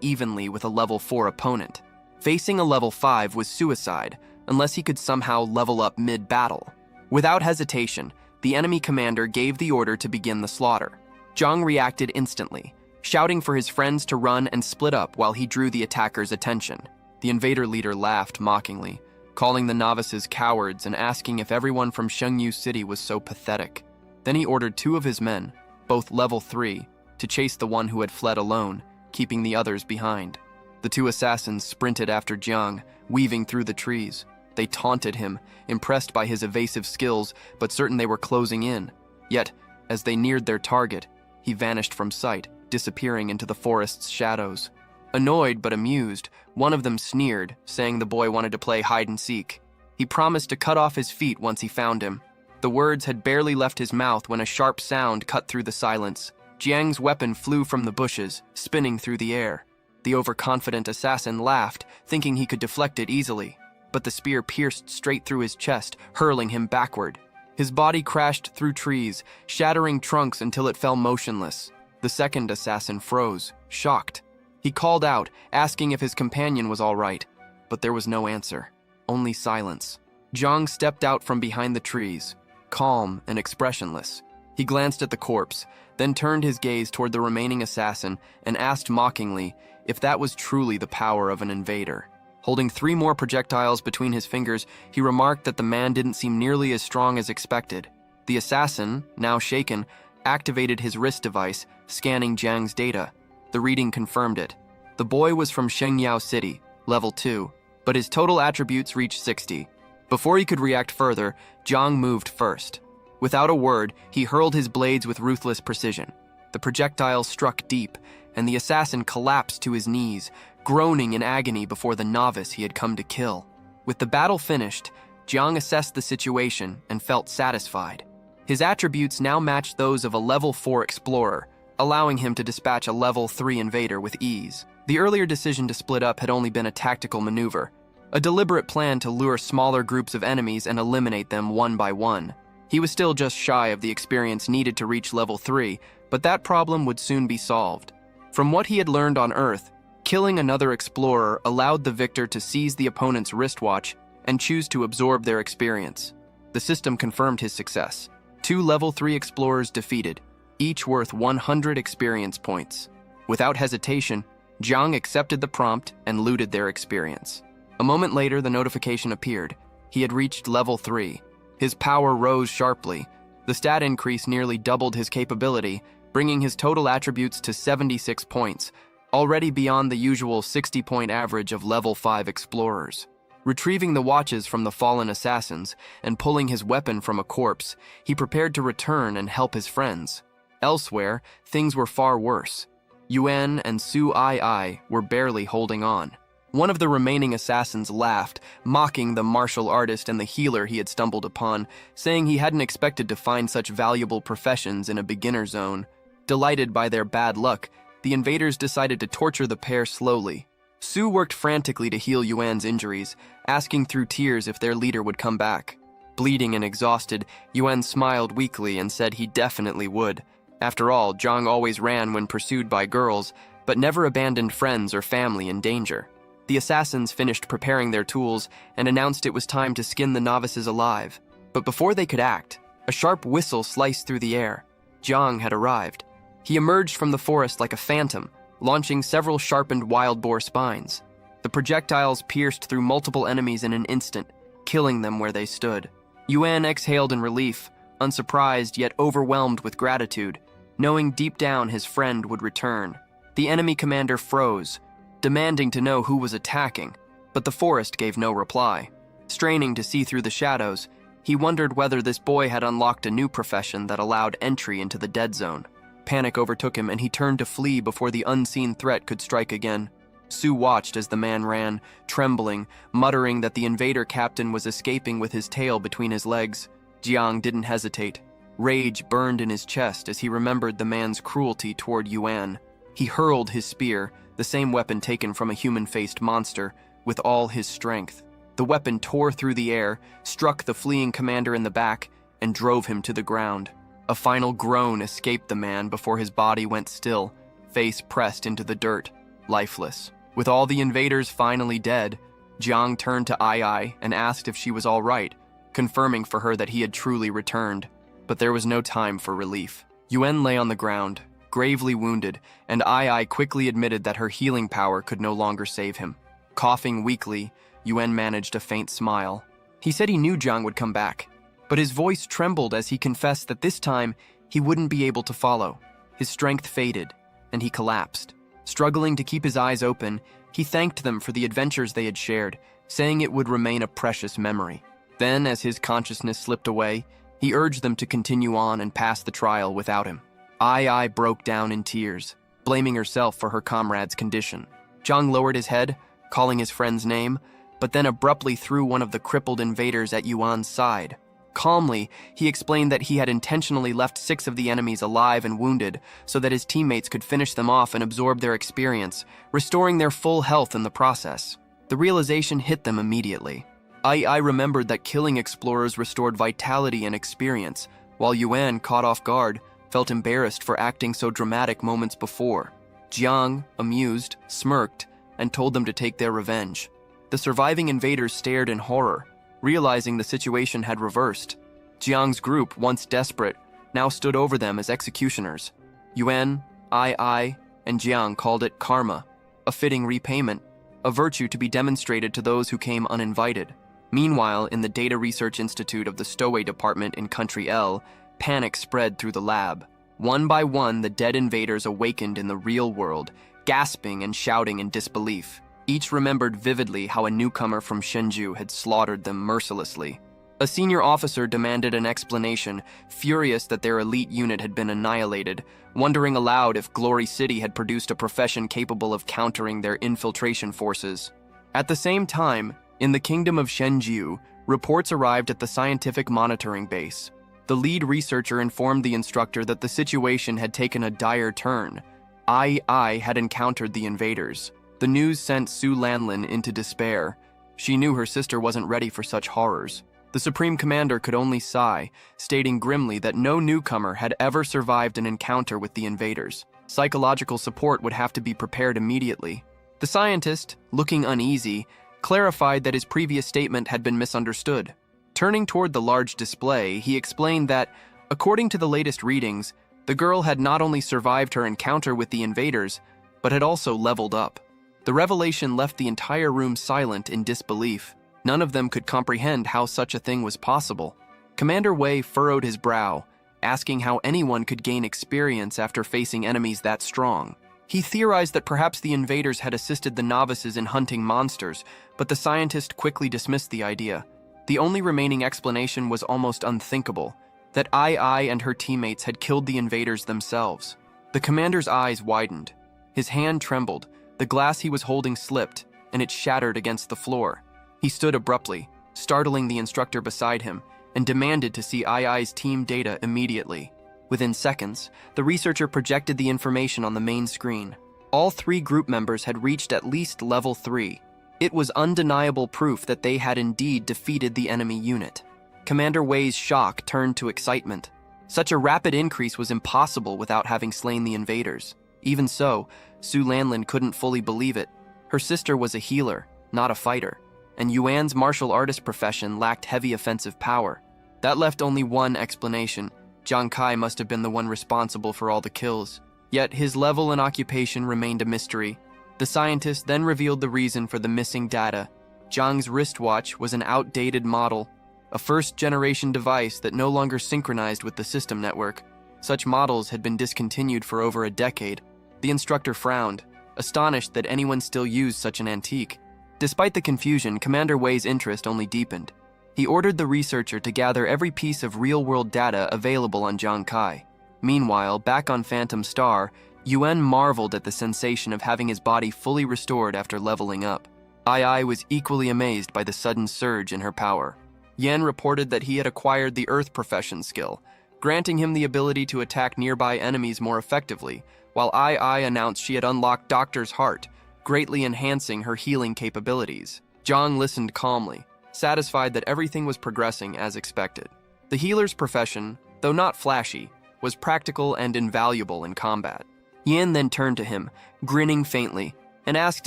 evenly with a level 4 opponent. Facing a level 5 was suicide, unless he could somehow level up mid-battle. Without hesitation, the enemy commander gave the order to begin the slaughter. Jiang reacted instantly, shouting for his friends to run and split up while he drew the attacker's attention. The invader leader laughed mockingly, calling the novices cowards and asking if everyone from Shengyu City was so pathetic. Then he ordered 2 of his men, both level 3, to chase the one who had fled alone, keeping the others behind. The 2 assassins sprinted after Jiang, weaving through the trees. They taunted him, impressed by his evasive skills, but certain they were closing in. Yet, as they neared their target, he vanished from sight, disappearing into the forest's shadows. Annoyed but amused, one of them sneered, saying the boy wanted to play hide-and-seek. He promised to cut off his feet once he found him. The words had barely left his mouth when a sharp sound cut through the silence. Jiang's weapon flew from the bushes, spinning through the air. The overconfident assassin laughed, thinking he could deflect it easily. But the spear pierced straight through his chest, hurling him backward. His body crashed through trees, shattering trunks until it fell motionless. The second assassin froze, shocked. He called out, asking if his companion was all right, but there was no answer, only silence. Jiang stepped out from behind the trees, calm and expressionless. He glanced at the corpse, then turned his gaze toward the remaining assassin and asked mockingly if that was truly the power of an invader. Holding 3 more projectiles between his fingers, he remarked that the man didn't seem nearly as strong as expected. The assassin, now shaken, activated his wrist device, scanning Jiang's data. The reading confirmed it. The boy was from Shengyu City, level 2, but his total attributes reached 60. Before he could react further, Jiang moved first. Without a word, he hurled his blades with ruthless precision. The projectile struck deep, and the assassin collapsed to his knees, groaning in agony before the novice he had come to kill. With the battle finished, Jiang assessed the situation and felt satisfied. His attributes now matched those of a level 4 explorer, allowing him to dispatch a level 3 invader with ease. The earlier decision to split up had only been a tactical maneuver, a deliberate plan to lure smaller groups of enemies and eliminate them one by one. He was still just shy of the experience needed to reach level 3, but that problem would soon be solved. From what he had learned on Earth, killing another explorer allowed the victor to seize the opponent's wristwatch and choose to absorb their experience. The system confirmed his success. 2 level 3 explorers defeated, each worth 100 experience points. Without hesitation, Jiang accepted the prompt and looted their experience. A moment later, the notification appeared. He had reached level 3. His power rose sharply. The stat increase nearly doubled his capability, bringing his total attributes to 76 points, already beyond the usual 60-point average of level 5 explorers. Retrieving the watches from the fallen assassins and pulling his weapon from a corpse, he prepared to return and help his friends. Elsewhere, things were far worse. Yuan and Su Ai were barely holding on. One of the remaining assassins laughed, mocking the martial artist and the healer he had stumbled upon, saying he hadn't expected to find such valuable professions in a beginner zone. Delighted by their bad luck, the invaders decided to torture the pair slowly. Su worked frantically to heal Yuan's injuries, asking through tears if their leader would come back. Bleeding and exhausted, Yuan smiled weakly and said he definitely would. After all, Jiang always ran when pursued by girls, but never abandoned friends or family in danger. The assassins finished preparing their tools and announced it was time to skin the novices alive. But before they could act, a sharp whistle sliced through the air. Jiang had arrived. He emerged from the forest like a phantom, launching several sharpened wild boar spines. The projectiles pierced through multiple enemies in an instant, killing them where they stood. Yuan exhaled in relief, unsurprised yet overwhelmed with gratitude, knowing deep down his friend would return. The enemy commander froze, demanding to know who was attacking, but the forest gave no reply. Straining to see through the shadows, he wondered whether this boy had unlocked a new profession that allowed entry into the dead zone. Panic overtook him and he turned to flee before the unseen threat could strike again. Su watched as the man ran, trembling, muttering that the invader captain was escaping with his tail between his legs. Jiang didn't hesitate. Rage burned in his chest as he remembered the man's cruelty toward Yuan. He hurled his spear, the same weapon taken from a human-faced monster, with all his strength. The weapon tore through the air, struck the fleeing commander in the back, and drove him to the ground. A final groan escaped the man before his body went still, face pressed into the dirt, lifeless. With all the invaders finally dead, Jiang turned to Ai and asked if she was all right, confirming for her that he had truly returned. But there was no time for relief. Yuan lay on the ground, gravely wounded, and Ai quickly admitted that her healing power could no longer save him. Coughing weakly, Yuan managed a faint smile. He said he knew Jiang would come back, but his voice trembled as he confessed that this time he wouldn't be able to follow. His strength faded, and he collapsed. Struggling to keep his eyes open, he thanked them for the adventures they had shared, saying it would remain a precious memory. Then, as his consciousness slipped away, he urged them to continue on and pass the trial without him. Ai broke down in tears, blaming herself for her comrade's condition. Jiang lowered his head, calling his friend's name, but then abruptly threw one of the crippled invaders at Yuan's side. Calmly, he explained that he had intentionally left 6 of the enemies alive and wounded so that his teammates could finish them off and absorb their experience, restoring their full health in the process. The realization hit them immediately. Ai remembered that killing explorers restored vitality and experience, while Yuan, caught off guard, felt embarrassed for acting so dramatic moments before. Jiang, amused, smirked, and told them to take their revenge. The surviving invaders stared in horror, realizing the situation had reversed. Jiang's group, once desperate, now stood over them as executioners. Yuan, Ai, and Jiang called it karma, a fitting repayment, a virtue to be demonstrated to those who came uninvited. Meanwhile, in the Data Research Institute of the Stowaway Department in Country L, panic spread through the lab. One by one, the dead invaders awakened in the real world, gasping and shouting in disbelief. Each remembered vividly how a newcomer from Shenzhou had slaughtered them mercilessly. A senior officer demanded an explanation, furious that their elite unit had been annihilated, wondering aloud if Glory City had produced a profession capable of countering their infiltration forces. At the same time, in the kingdom of Shenzhou, reports arrived at the scientific monitoring base. The lead researcher informed the instructor that the situation had taken a dire turn. Ai had encountered the invaders. The news sent Su Lanlin into despair. She knew her sister wasn't ready for such horrors. The Supreme Commander could only sigh, stating grimly that no newcomer had ever survived an encounter with the invaders. Psychological support would have to be prepared immediately. The scientist, looking uneasy, clarified that his previous statement had been misunderstood. Turning toward the large display, he explained that, according to the latest readings, the girl had not only survived her encounter with the invaders, but had also leveled up. The revelation left the entire room silent in disbelief. None of them could comprehend how such a thing was possible. Commander Wei furrowed his brow, asking how anyone could gain experience after facing enemies that strong. He theorized that perhaps the invaders had assisted the novices in hunting monsters, but the scientist quickly dismissed the idea. The only remaining explanation was almost unthinkable, that Ai and her teammates had killed the invaders themselves. The commander's eyes widened. His hand trembled, the glass he was holding slipped, and it shattered against the floor. He stood abruptly, startling the instructor beside him, and demanded to see Ai's team data immediately. Within seconds, the researcher projected the information on the main screen. All 3 group members had reached at least level 3. It was undeniable proof that they had indeed defeated the enemy unit. Commander Wei's shock turned to excitement. Such a rapid increase was impossible without having slain the invaders. Even so, Su Lanlin couldn't fully believe it. Her sister was a healer, not a fighter, and Yuan's martial artist profession lacked heavy offensive power. That left only one explanation. Jiang Kai must have been the one responsible for all the kills. Yet his level and occupation remained a mystery. The scientist then revealed the reason for the missing data. Jiang's wristwatch was an outdated model, a first-generation device that no longer synchronized with the system network. Such models had been discontinued for over a decade. The instructor frowned, astonished that anyone still used such an antique. Despite the confusion, Commander Wei's interest only deepened. He ordered the researcher to gather every piece of real-world data available on Jiang Kai. Meanwhile, back on Phantom Star, Yuan marveled at the sensation of having his body fully restored after leveling up. Ai was equally amazed by the sudden surge in her power. Yan reported that he had acquired the Earth Profession skill, granting him the ability to attack nearby enemies more effectively, while Ai announced she had unlocked Doctor's heart, greatly enhancing her healing capabilities. Zhang listened calmly, satisfied that everything was progressing as expected. The healer's profession, though not flashy, was practical and invaluable in combat. Yan then turned to him, grinning faintly, and asked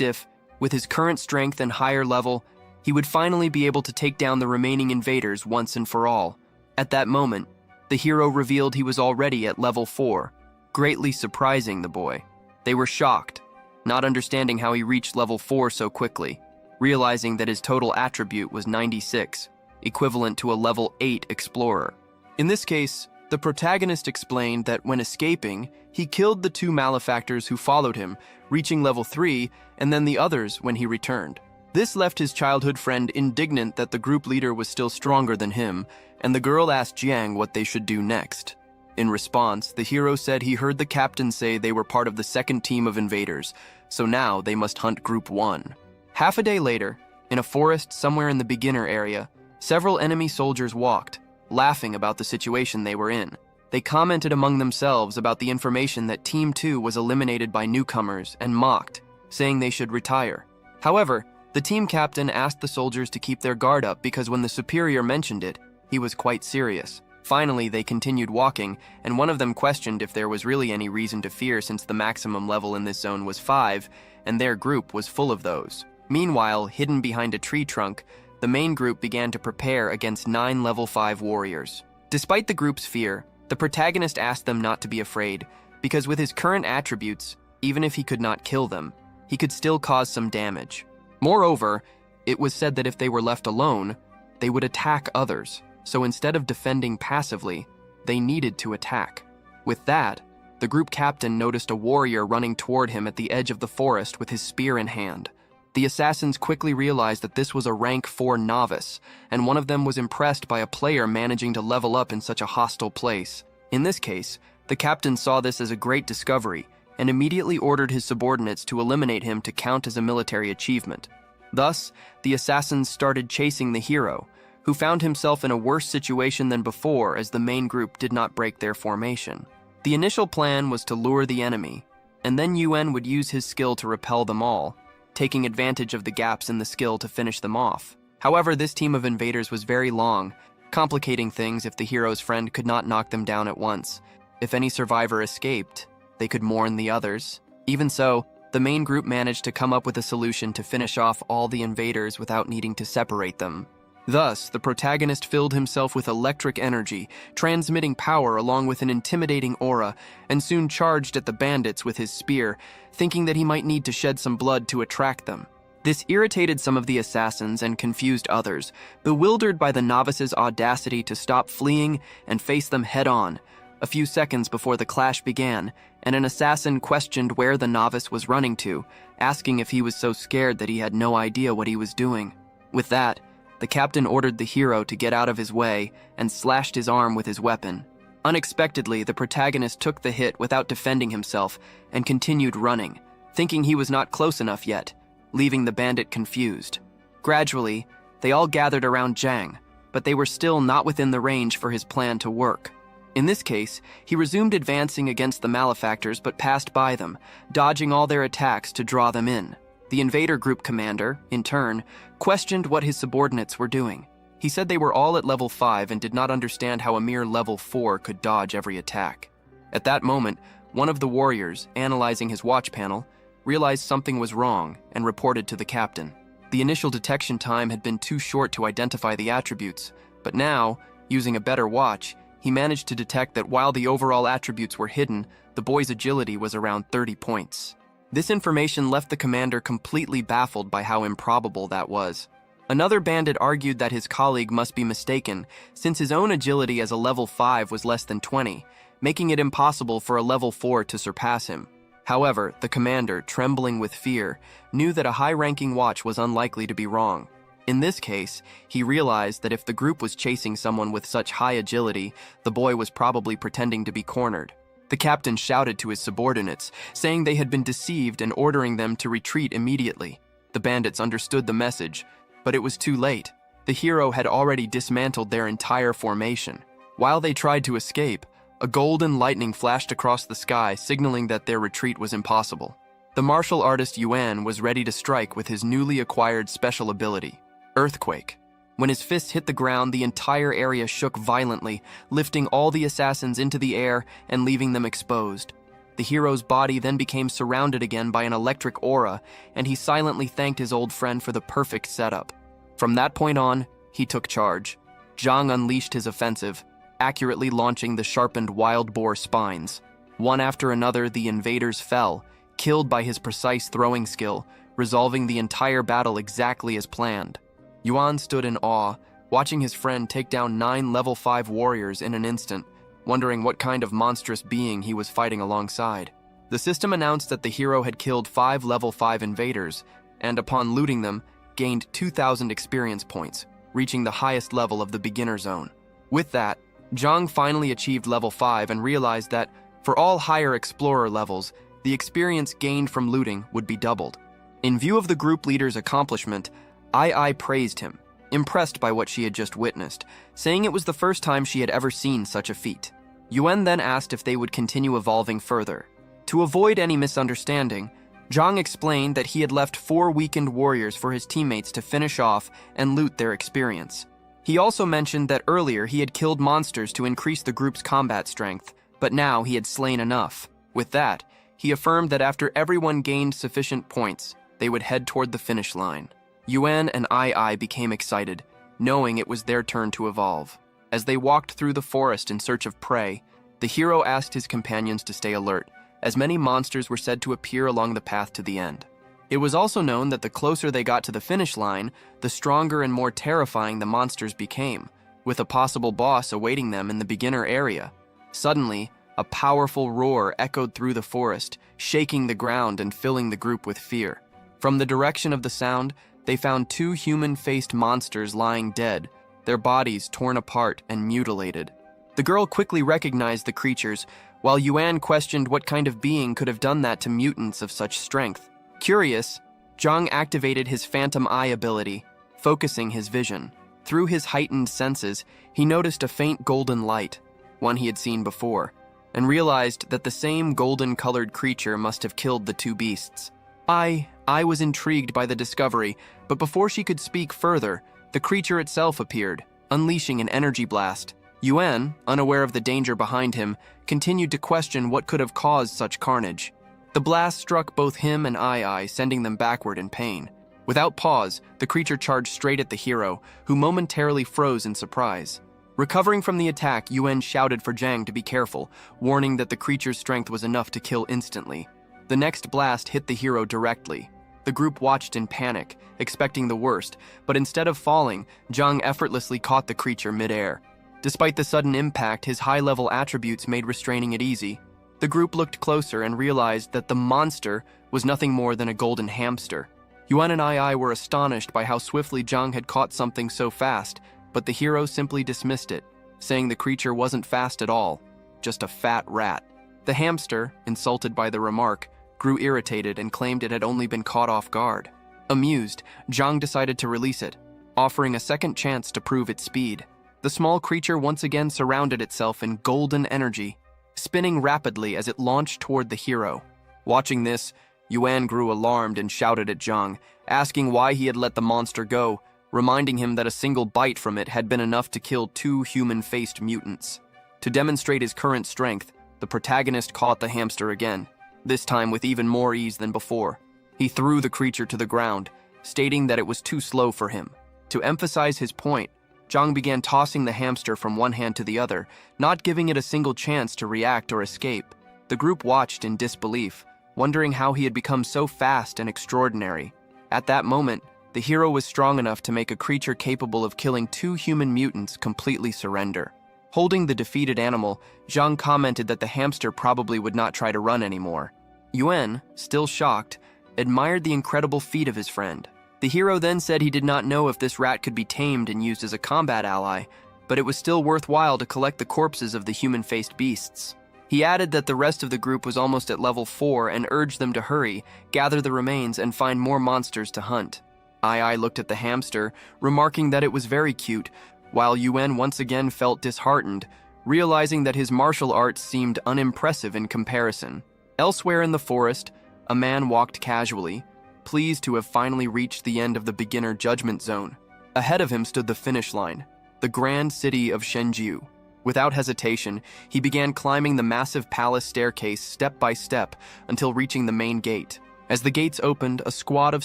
if, with his current strength and higher level, he would finally be able to take down the remaining invaders once and for all. At that moment, the hero revealed he was already at level 4, greatly surprising the boy. They were shocked, not understanding how he reached level 4 so quickly, realizing that his total attribute was 96, equivalent to a level 8 explorer. In this case, the protagonist explained that when escaping, he killed the 2 malefactors who followed him, reaching level 3, and then the others when he returned. This left his childhood friend indignant that the group leader was still stronger than him, and the girl asked Jiang what they should do next. In response, the hero said he heard the captain say they were part of the second team of invaders, so now they must hunt Group 1. Half a day later, in a forest somewhere in the beginner area, several enemy soldiers walked, laughing about the situation they were in. They commented among themselves about the information that Team 2 was eliminated by newcomers and mocked, saying they should retire. However, the team captain asked the soldiers to keep their guard up because when the superior mentioned it, he was quite serious. Finally, they continued walking, and one of them questioned if there was really any reason to fear since the maximum level in this zone was 5, and their group was full of those. Meanwhile, hidden behind a tree trunk, the main group began to prepare against 9 level 5 warriors. Despite the group's fear, the protagonist asked them not to be afraid, because with his current attributes, even if he could not kill them, he could still cause some damage. Moreover, it was said that if they were left alone, they would attack others, so instead of defending passively, they needed to attack. With that, the group captain noticed a warrior running toward him at the edge of the forest with his spear in hand. The assassins quickly realized that this was a rank 4 novice, and one of them was impressed by a player managing to level up in such a hostile place. In this case, the captain saw this as a great discovery, and immediately ordered his subordinates to eliminate him to count as a military achievement. Thus, the assassins started chasing the hero, who found himself in a worse situation than before as the main group did not break their formation. The initial plan was to lure the enemy, and then Yuan would use his skill to repel them all, taking advantage of the gaps in the skill to finish them off. However, this team of invaders was very long, complicating things if the hero's friend could not knock them down at once. If any survivor escaped, they could mourn the others. Even so, the main group managed to come up with a solution to finish off all the invaders without needing to separate them. Thus, the protagonist filled himself with electric energy, transmitting power along with an intimidating aura, and soon charged at the bandits with his spear, thinking that he might need to shed some blood to attract them. This irritated some of the assassins and confused others, bewildered by the novice's audacity to stop fleeing and face them head-on. A few seconds before the clash began, and an assassin questioned where the novice was running to, asking if he was so scared that he had no idea what he was doing. With that, the captain ordered the hero to get out of his way and slashed his arm with his weapon. Unexpectedly, the protagonist took the hit without defending himself and continued running, thinking he was not close enough yet, leaving the bandit confused. Gradually, they all gathered around Zhang, but they were still not within the range for his plan to work. In this case, he resumed advancing against the malefactors but passed by them, dodging all their attacks to draw them in. The invader group commander, in turn, questioned what his subordinates were doing. He said they were all at level 5 and did not understand how a mere level 4 could dodge every attack. At that moment, one of the warriors, analyzing his watch panel, realized something was wrong and reported to the captain. The initial detection time had been too short to identify the attributes, but now, using a better watch, he managed to detect that while the overall attributes were hidden, the boy's agility was around 30 points. This information left the commander completely baffled by how improbable that was. Another bandit argued that his colleague must be mistaken, since his own agility as a level 5 was less than 20, making it impossible for a level 4 to surpass him. However, the commander, trembling with fear, knew that a high-ranking watch was unlikely to be wrong. In this case, he realized that if the group was chasing someone with such high agility, the boy was probably pretending to be cornered. The captain shouted to his subordinates, saying they had been deceived and ordering them to retreat immediately. The bandits understood the message, but it was too late. The hero had already dismantled their entire formation. While they tried to escape, A golden lightning flashed across the sky, signaling that their retreat was impossible. The martial artist Yuan was ready to strike with his newly acquired special ability, Earthquake. When his fist hit the ground, the entire area shook violently, lifting all the assassins into the air and leaving them exposed. The hero's body then became surrounded again by an electric aura, and he silently thanked his old friend for the perfect setup. From that point on, he took charge. Zhang unleashed his offensive, accurately launching the sharpened wild boar spines. One after another, the invaders fell, killed by his precise throwing skill, resolving the entire battle exactly as planned. Yuan stood in awe, watching his friend take down 9 level 5 warriors in an instant, wondering what kind of monstrous being he was fighting alongside. The system announced that the hero had killed 5 level 5 invaders, and upon looting them, gained 2,000 experience points, reaching the highest level of the beginner zone. With that, Zhang finally achieved level 5 and realized that, for all higher explorer levels, the experience gained from looting would be doubled. In view of the group leader's accomplishment, Ai praised him, impressed by what she had just witnessed, saying it was the first time she had ever seen such a feat. Yuan then asked if they would continue evolving further. To avoid any misunderstanding, Zhang explained that he had left 4 weakened warriors for his teammates to finish off and loot their experience. He also mentioned that earlier he had killed monsters to increase the group's combat strength, but now he had slain enough. With that, he affirmed that after everyone gained sufficient points, they would head toward the finish line. Yuan and Ai became excited, knowing it was their turn to evolve. As they walked through the forest in search of prey, the hero asked his companions to stay alert, as many monsters were said to appear along the path to the end. It was also known that the closer they got to the finish line, the stronger and more terrifying the monsters became, with a possible boss awaiting them in the beginner area. Suddenly, a powerful roar echoed through the forest, shaking the ground and filling the group with fear. From the direction of the sound, they found 2 human-faced monsters lying dead, their bodies torn apart and mutilated. The girl quickly recognized the creatures, while Yuan questioned what kind of being could have done that to mutants of such strength. Curious, Zhang activated his Phantom Eye ability, focusing his vision. Through his heightened senses, he noticed a faint golden light, one he had seen before, and realized that the same golden-colored creature must have killed the 2 beasts. I was intrigued by the discovery, but before she could speak further, the creature itself appeared, unleashing an energy blast. Yuan, unaware of the danger behind him, continued to question what could have caused such carnage. The blast struck both him and Ai, sending them backward in pain. Without pause, the creature charged straight at the hero, who momentarily froze in surprise. Recovering from the attack, Yuan shouted for Zhang to be careful, warning that the creature's strength was enough to kill instantly. The next blast hit the hero directly. The group watched in panic, expecting the worst, but instead of falling, Zhang effortlessly caught the creature mid-air. Despite the sudden impact, his high-level attributes made restraining it easy. The group looked closer and realized that the monster was nothing more than a golden hamster. Yuan and Ai were astonished by how swiftly Zhang had caught something so fast, but the hero simply dismissed it, saying the creature wasn't fast at all, just a fat rat. The hamster, insulted by the remark, grew irritated and claimed it had only been caught off guard. Amused, Zhang decided to release it, offering a second chance to prove its speed. The small creature once again surrounded itself in golden energy, spinning rapidly as it launched toward the hero. Watching this, Yuan grew alarmed and shouted at Zhang, asking why he had let the monster go, reminding him that a single bite from it had been enough to kill 2 human-faced mutants. To demonstrate his current strength, the protagonist caught the hamster again, this time with even more ease than before. He threw the creature to the ground, stating that it was too slow for him. To emphasize his point, Zhang began tossing the hamster from one hand to the other, not giving it a single chance to react or escape. The group watched in disbelief, wondering how he had become so fast and extraordinary. At that moment, the hero was strong enough to make a creature capable of killing 2 human mutants completely surrender. Holding the defeated animal, Zhang commented that the hamster probably would not try to run anymore. Yuan, still shocked, admired the incredible feat of his friend. The hero then said he did not know if this rat could be tamed and used as a combat ally, but it was still worthwhile to collect the corpses of the human-faced beasts. He added that the rest of the group was almost at level 4 and urged them to hurry, gather the remains, and find more monsters to hunt. Ai looked at the hamster, remarking that it was very cute, while Yuan once again felt disheartened, realizing that his martial arts seemed unimpressive in comparison. Elsewhere in the forest, a man walked casually, pleased to have finally reached the end of the beginner judgment zone. Ahead of him stood the finish line, the grand city of Shenju. Without hesitation, he began climbing the massive palace staircase step by step until reaching the main gate. As the gates opened, a squad of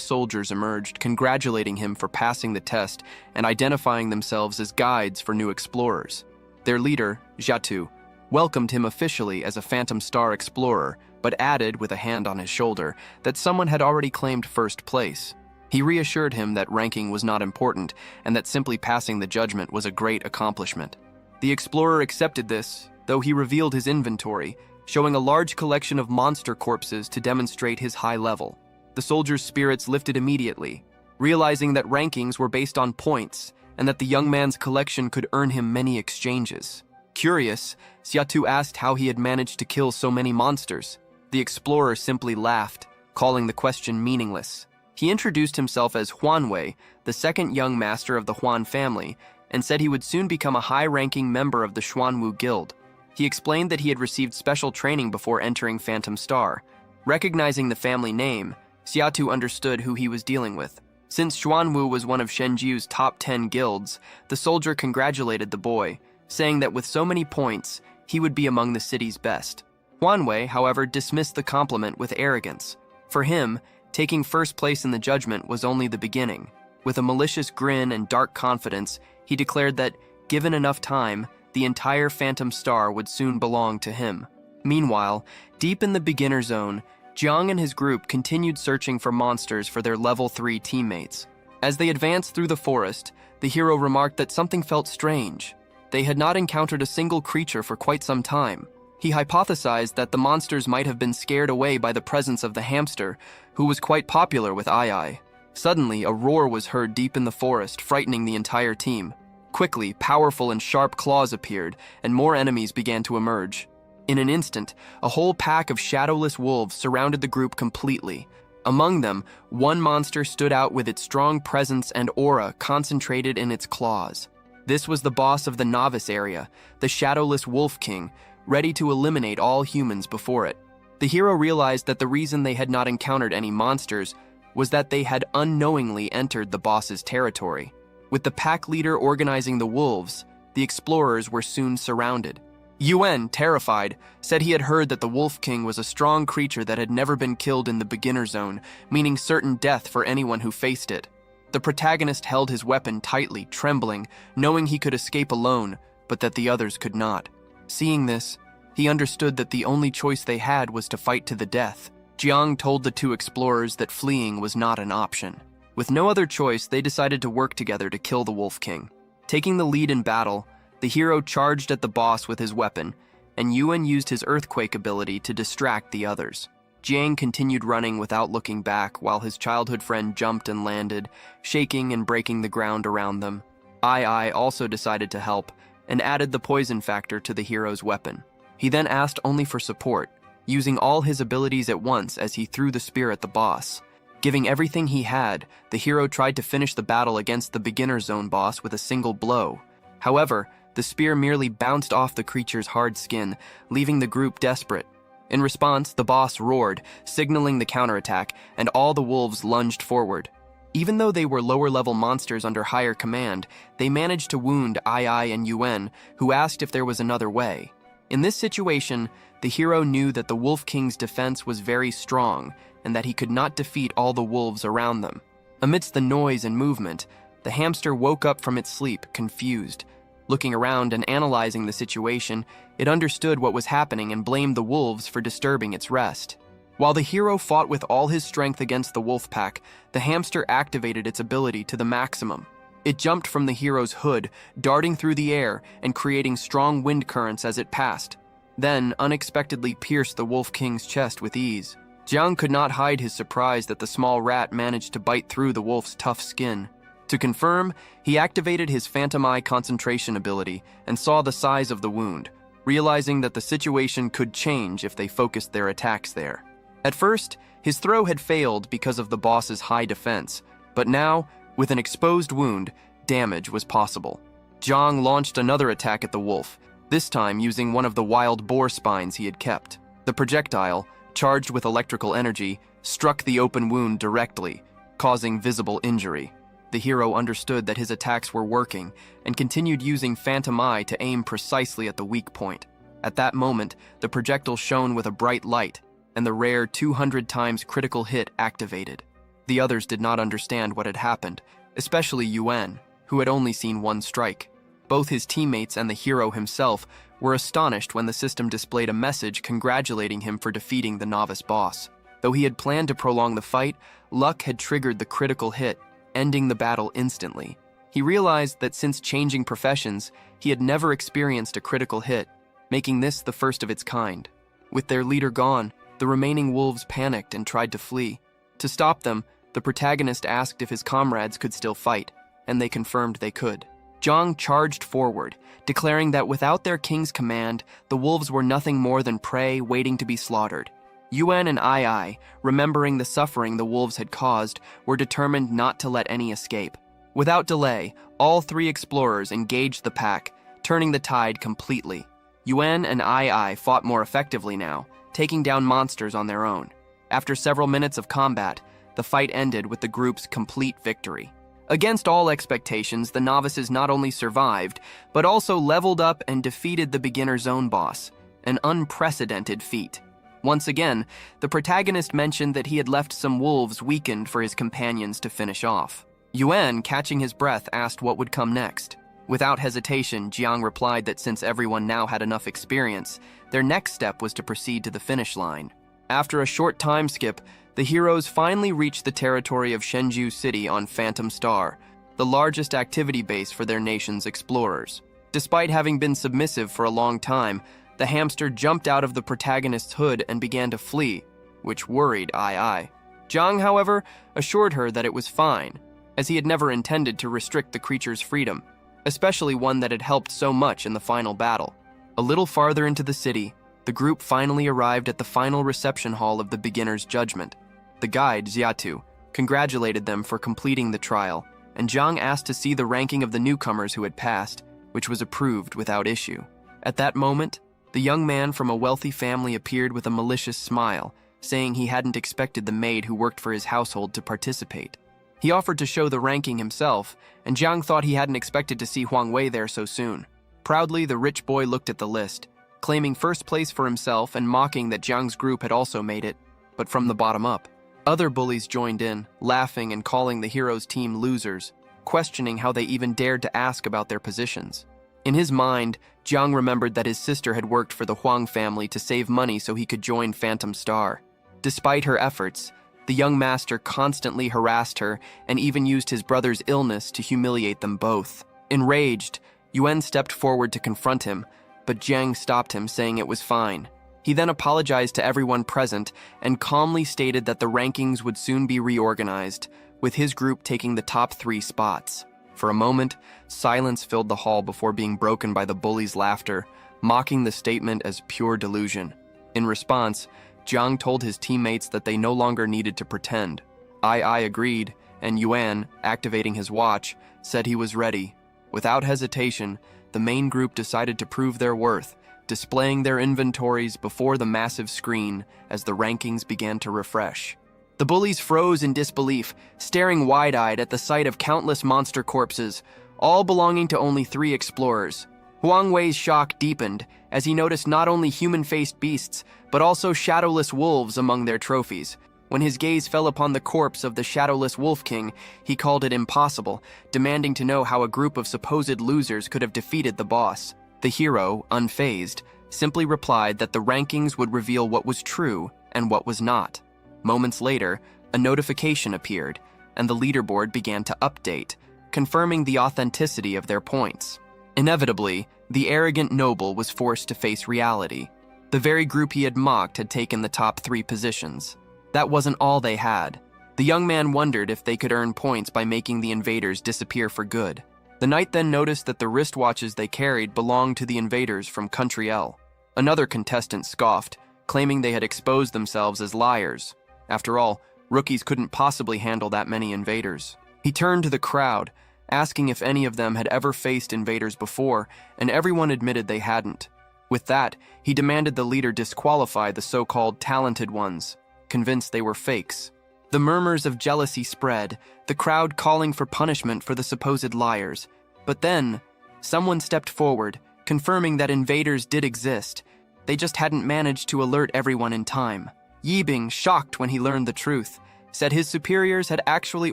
soldiers emerged, congratulating him for passing the test and identifying themselves as guides for new explorers. Their leader, Jiatu, welcomed him officially as a Phantom Star explorer, but added, with a hand on his shoulder, that someone had already claimed first place. He reassured him that ranking was not important and that simply passing the judgment was a great accomplishment. The explorer accepted this, though he revealed his inventory, showing a large collection of monster corpses to demonstrate his high level. The soldier's spirits lifted immediately, realizing that rankings were based on points and that the young man's collection could earn him many exchanges. Curious, Xiatu asked how he had managed to kill so many monsters. The explorer simply laughed, calling the question meaningless. He introduced himself as Huanwei, the second young master of the Huan family, and said he would soon become a high-ranking member of the Xuanwu Guild. He explained that he had received special training before entering Phantom Star. Recognizing the family name, Xiatu understood who he was dealing with. Since Xuanwu was one of Shenju's top 10 guilds, the soldier congratulated the boy, saying that with so many points, he would be among the city's best. Huanwei, however, dismissed the compliment with arrogance. For him, taking first place in the judgment was only the beginning. With a malicious grin and dark confidence, he declared that, given enough time, the entire Phantom Star would soon belong to him. Meanwhile, deep in the beginner zone, Jiang and his group continued searching for monsters for their level 3 teammates. As they advanced through the forest, the hero remarked that something felt strange. They had not encountered a single creature for quite some time. He hypothesized that the monsters might have been scared away by the presence of the hamster, who was quite popular with Ai. Suddenly, a roar was heard deep in the forest, frightening the entire team. Quickly, powerful and sharp claws appeared, and more enemies began to emerge. In an instant, a whole pack of shadowless wolves surrounded the group completely. Among them, one monster stood out with its strong presence and aura concentrated in its claws. This was the boss of the novice area, the shadowless Wolf King, ready to eliminate all humans before it. The hero realized that the reason they had not encountered any monsters was that they had unknowingly entered the boss's territory. With the pack leader organizing the wolves, the explorers were soon surrounded. Yuan, terrified, said he had heard that the Wolf King was a strong creature that had never been killed in the beginner zone, meaning certain death for anyone who faced it. The protagonist held his weapon tightly, trembling, knowing he could escape alone, but that the others could not. Seeing this, he understood that the only choice they had was to fight to the death. Jiang told the two explorers that fleeing was not an option. With no other choice, they decided to work together to kill the Wolf King. Taking the lead in battle, the hero charged at the boss with his weapon, and Yuan used his earthquake ability to distract the others. Jiang continued running without looking back while his childhood friend jumped and landed, shaking and breaking the ground around them. Ai also decided to help and added the poison factor to the hero's weapon. He then asked only for support, using all his abilities at once as he threw the spear at the boss. Giving everything he had, the hero tried to finish the battle against the beginner zone boss with a single blow. However, the spear merely bounced off the creature's hard skin, leaving the group desperate. In response, the boss roared, signaling the counterattack, and all the wolves lunged forward. Even though they were lower-level monsters under higher command, they managed to wound Ai and Yuan, who asked if there was another way. In this situation, the hero knew that the Wolf King's defense was very strong, and that he could not defeat all the wolves around them. Amidst the noise and movement, the hamster woke up from its sleep, confused. Looking around and analyzing the situation, it understood what was happening and blamed the wolves for disturbing its rest. While the hero fought with all his strength against the wolf pack, the hamster activated its ability to the maximum. It jumped from the hero's hood, darting through the air and creating strong wind currents as it passed, then unexpectedly pierced the Wolf King's chest with ease. Jiang could not hide his surprise that the small rat managed to bite through the wolf's tough skin. To confirm, he activated his Phantom Eye concentration ability and saw the size of the wound, realizing that the situation could change if they focused their attacks there. At first, his throw had failed because of the boss's high defense, but now, with an exposed wound, damage was possible. Jiang launched another attack at the wolf, this time using one of the wild boar spines he had kept. The projectile, charged with electrical energy, struck the open wound directly, causing visible injury. The hero understood that his attacks were working and continued using Phantom Eye to aim precisely at the weak point. At that moment, the projectile shone with a bright light, and the rare 200 times critical hit activated. The others did not understand what had happened, especially Yuan, who had only seen one strike. Both his teammates and the hero himself were astonished when the system displayed a message congratulating him for defeating the novice boss. Though he had planned to prolong the fight, luck had triggered the critical hit, ending the battle instantly. He realized that since changing professions, he had never experienced a critical hit, making this the first of its kind. With their leader gone, the remaining wolves panicked and tried to flee. To stop them, the protagonist asked if his comrades could still fight, and they confirmed they could. Zhang charged forward, declaring that without their king's command, the wolves were nothing more than prey waiting to be slaughtered. Yuan and Ai, remembering the suffering the wolves had caused, were determined not to let any escape. Without delay, all three explorers engaged the pack, turning the tide completely. Yuan and Ai fought more effectively now, taking down monsters on their own. After several minutes of combat, the fight ended with the group's complete victory. Against all expectations, the novices not only survived, but also leveled up and defeated the beginner zone boss, an unprecedented feat. Once again, the protagonist mentioned that he had left some wolves weakened for his companions to finish off. Yuan, catching his breath, asked what would come next. Without hesitation, Jiang replied that since everyone now had enough experience, their next step was to proceed to the finish line. After a short time skip, the heroes finally reached the territory of Shenzhou City on Phantom Star, the largest activity base for their nation's explorers. Despite having been submissive for a long time, the hamster jumped out of the protagonist's hood and began to flee, which worried Ai. Zhang, however, assured her that it was fine, as he had never intended to restrict the creature's freedom, especially one that had helped so much in the final battle. A little farther into the city, the group finally arrived at the final reception hall of the beginner's judgment. The guide, Xiatu, congratulated them for completing the trial, and Zhang asked to see the ranking of the newcomers who had passed, which was approved without issue. At that moment, the young man from a wealthy family appeared with a malicious smile, saying he hadn't expected the maid who worked for his household to participate. He offered to show the ranking himself, and Zhang thought he hadn't expected to see Huang Wei there so soon. Proudly, the rich boy looked at the list, claiming first place for himself and mocking that Zhang's group had also made it, but from the bottom up. Other bullies joined in, laughing and calling the hero's team losers, questioning how they even dared to ask about their positions. In his mind, Jiang remembered that his sister had worked for the Huang family to save money so he could join Phantom Star. Despite her efforts, the young master constantly harassed her and even used his brother's illness to humiliate them both. Enraged, Yuan stepped forward to confront him, but Jiang stopped him, saying it was fine. He then apologized to everyone present and calmly stated that the rankings would soon be reorganized, with his group taking the top 3 spots. For a moment, silence filled the hall before being broken by the bully's laughter, mocking the statement as pure delusion. In response, Jiang told his teammates that they no longer needed to pretend. Ai agreed, and Yuan, activating his watch, said he was ready. Without hesitation, the main group decided to prove their worth, displaying their inventories before the massive screen as the rankings began to refresh. The bullies froze in disbelief, staring wide-eyed at the sight of countless monster corpses, all belonging to only 3 explorers. Huang Wei's shock deepened as he noticed not only human-faced beasts, but also shadowless wolves among their trophies. When his gaze fell upon the corpse of the shadowless Wolf King, he called it impossible, demanding to know how a group of supposed losers could have defeated the boss. The hero, unfazed, simply replied that the rankings would reveal what was true and what was not. Moments later, a notification appeared, and the leaderboard began to update, confirming the authenticity of their points. Inevitably, the arrogant noble was forced to face reality. The very group he had mocked had taken the top 3 positions. That wasn't all they had. The young man wondered if they could earn points by making the invaders disappear for good. The knight then noticed that the wristwatches they carried belonged to the invaders from Country L. Another contestant scoffed, claiming they had exposed themselves as liars. After all, rookies couldn't possibly handle that many invaders. He turned to the crowd, asking if any of them had ever faced invaders before, and everyone admitted they hadn't. With that, he demanded the leader disqualify the so-called talented ones, convinced they were fakes. The murmurs of jealousy spread, the crowd calling for punishment for the supposed liars. But then, someone stepped forward, confirming that invaders did exist. They just hadn't managed to alert everyone in time. Yibing, shocked when he learned the truth, said his superiors had actually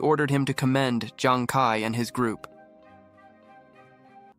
ordered him to commend Jiang Kai and his group.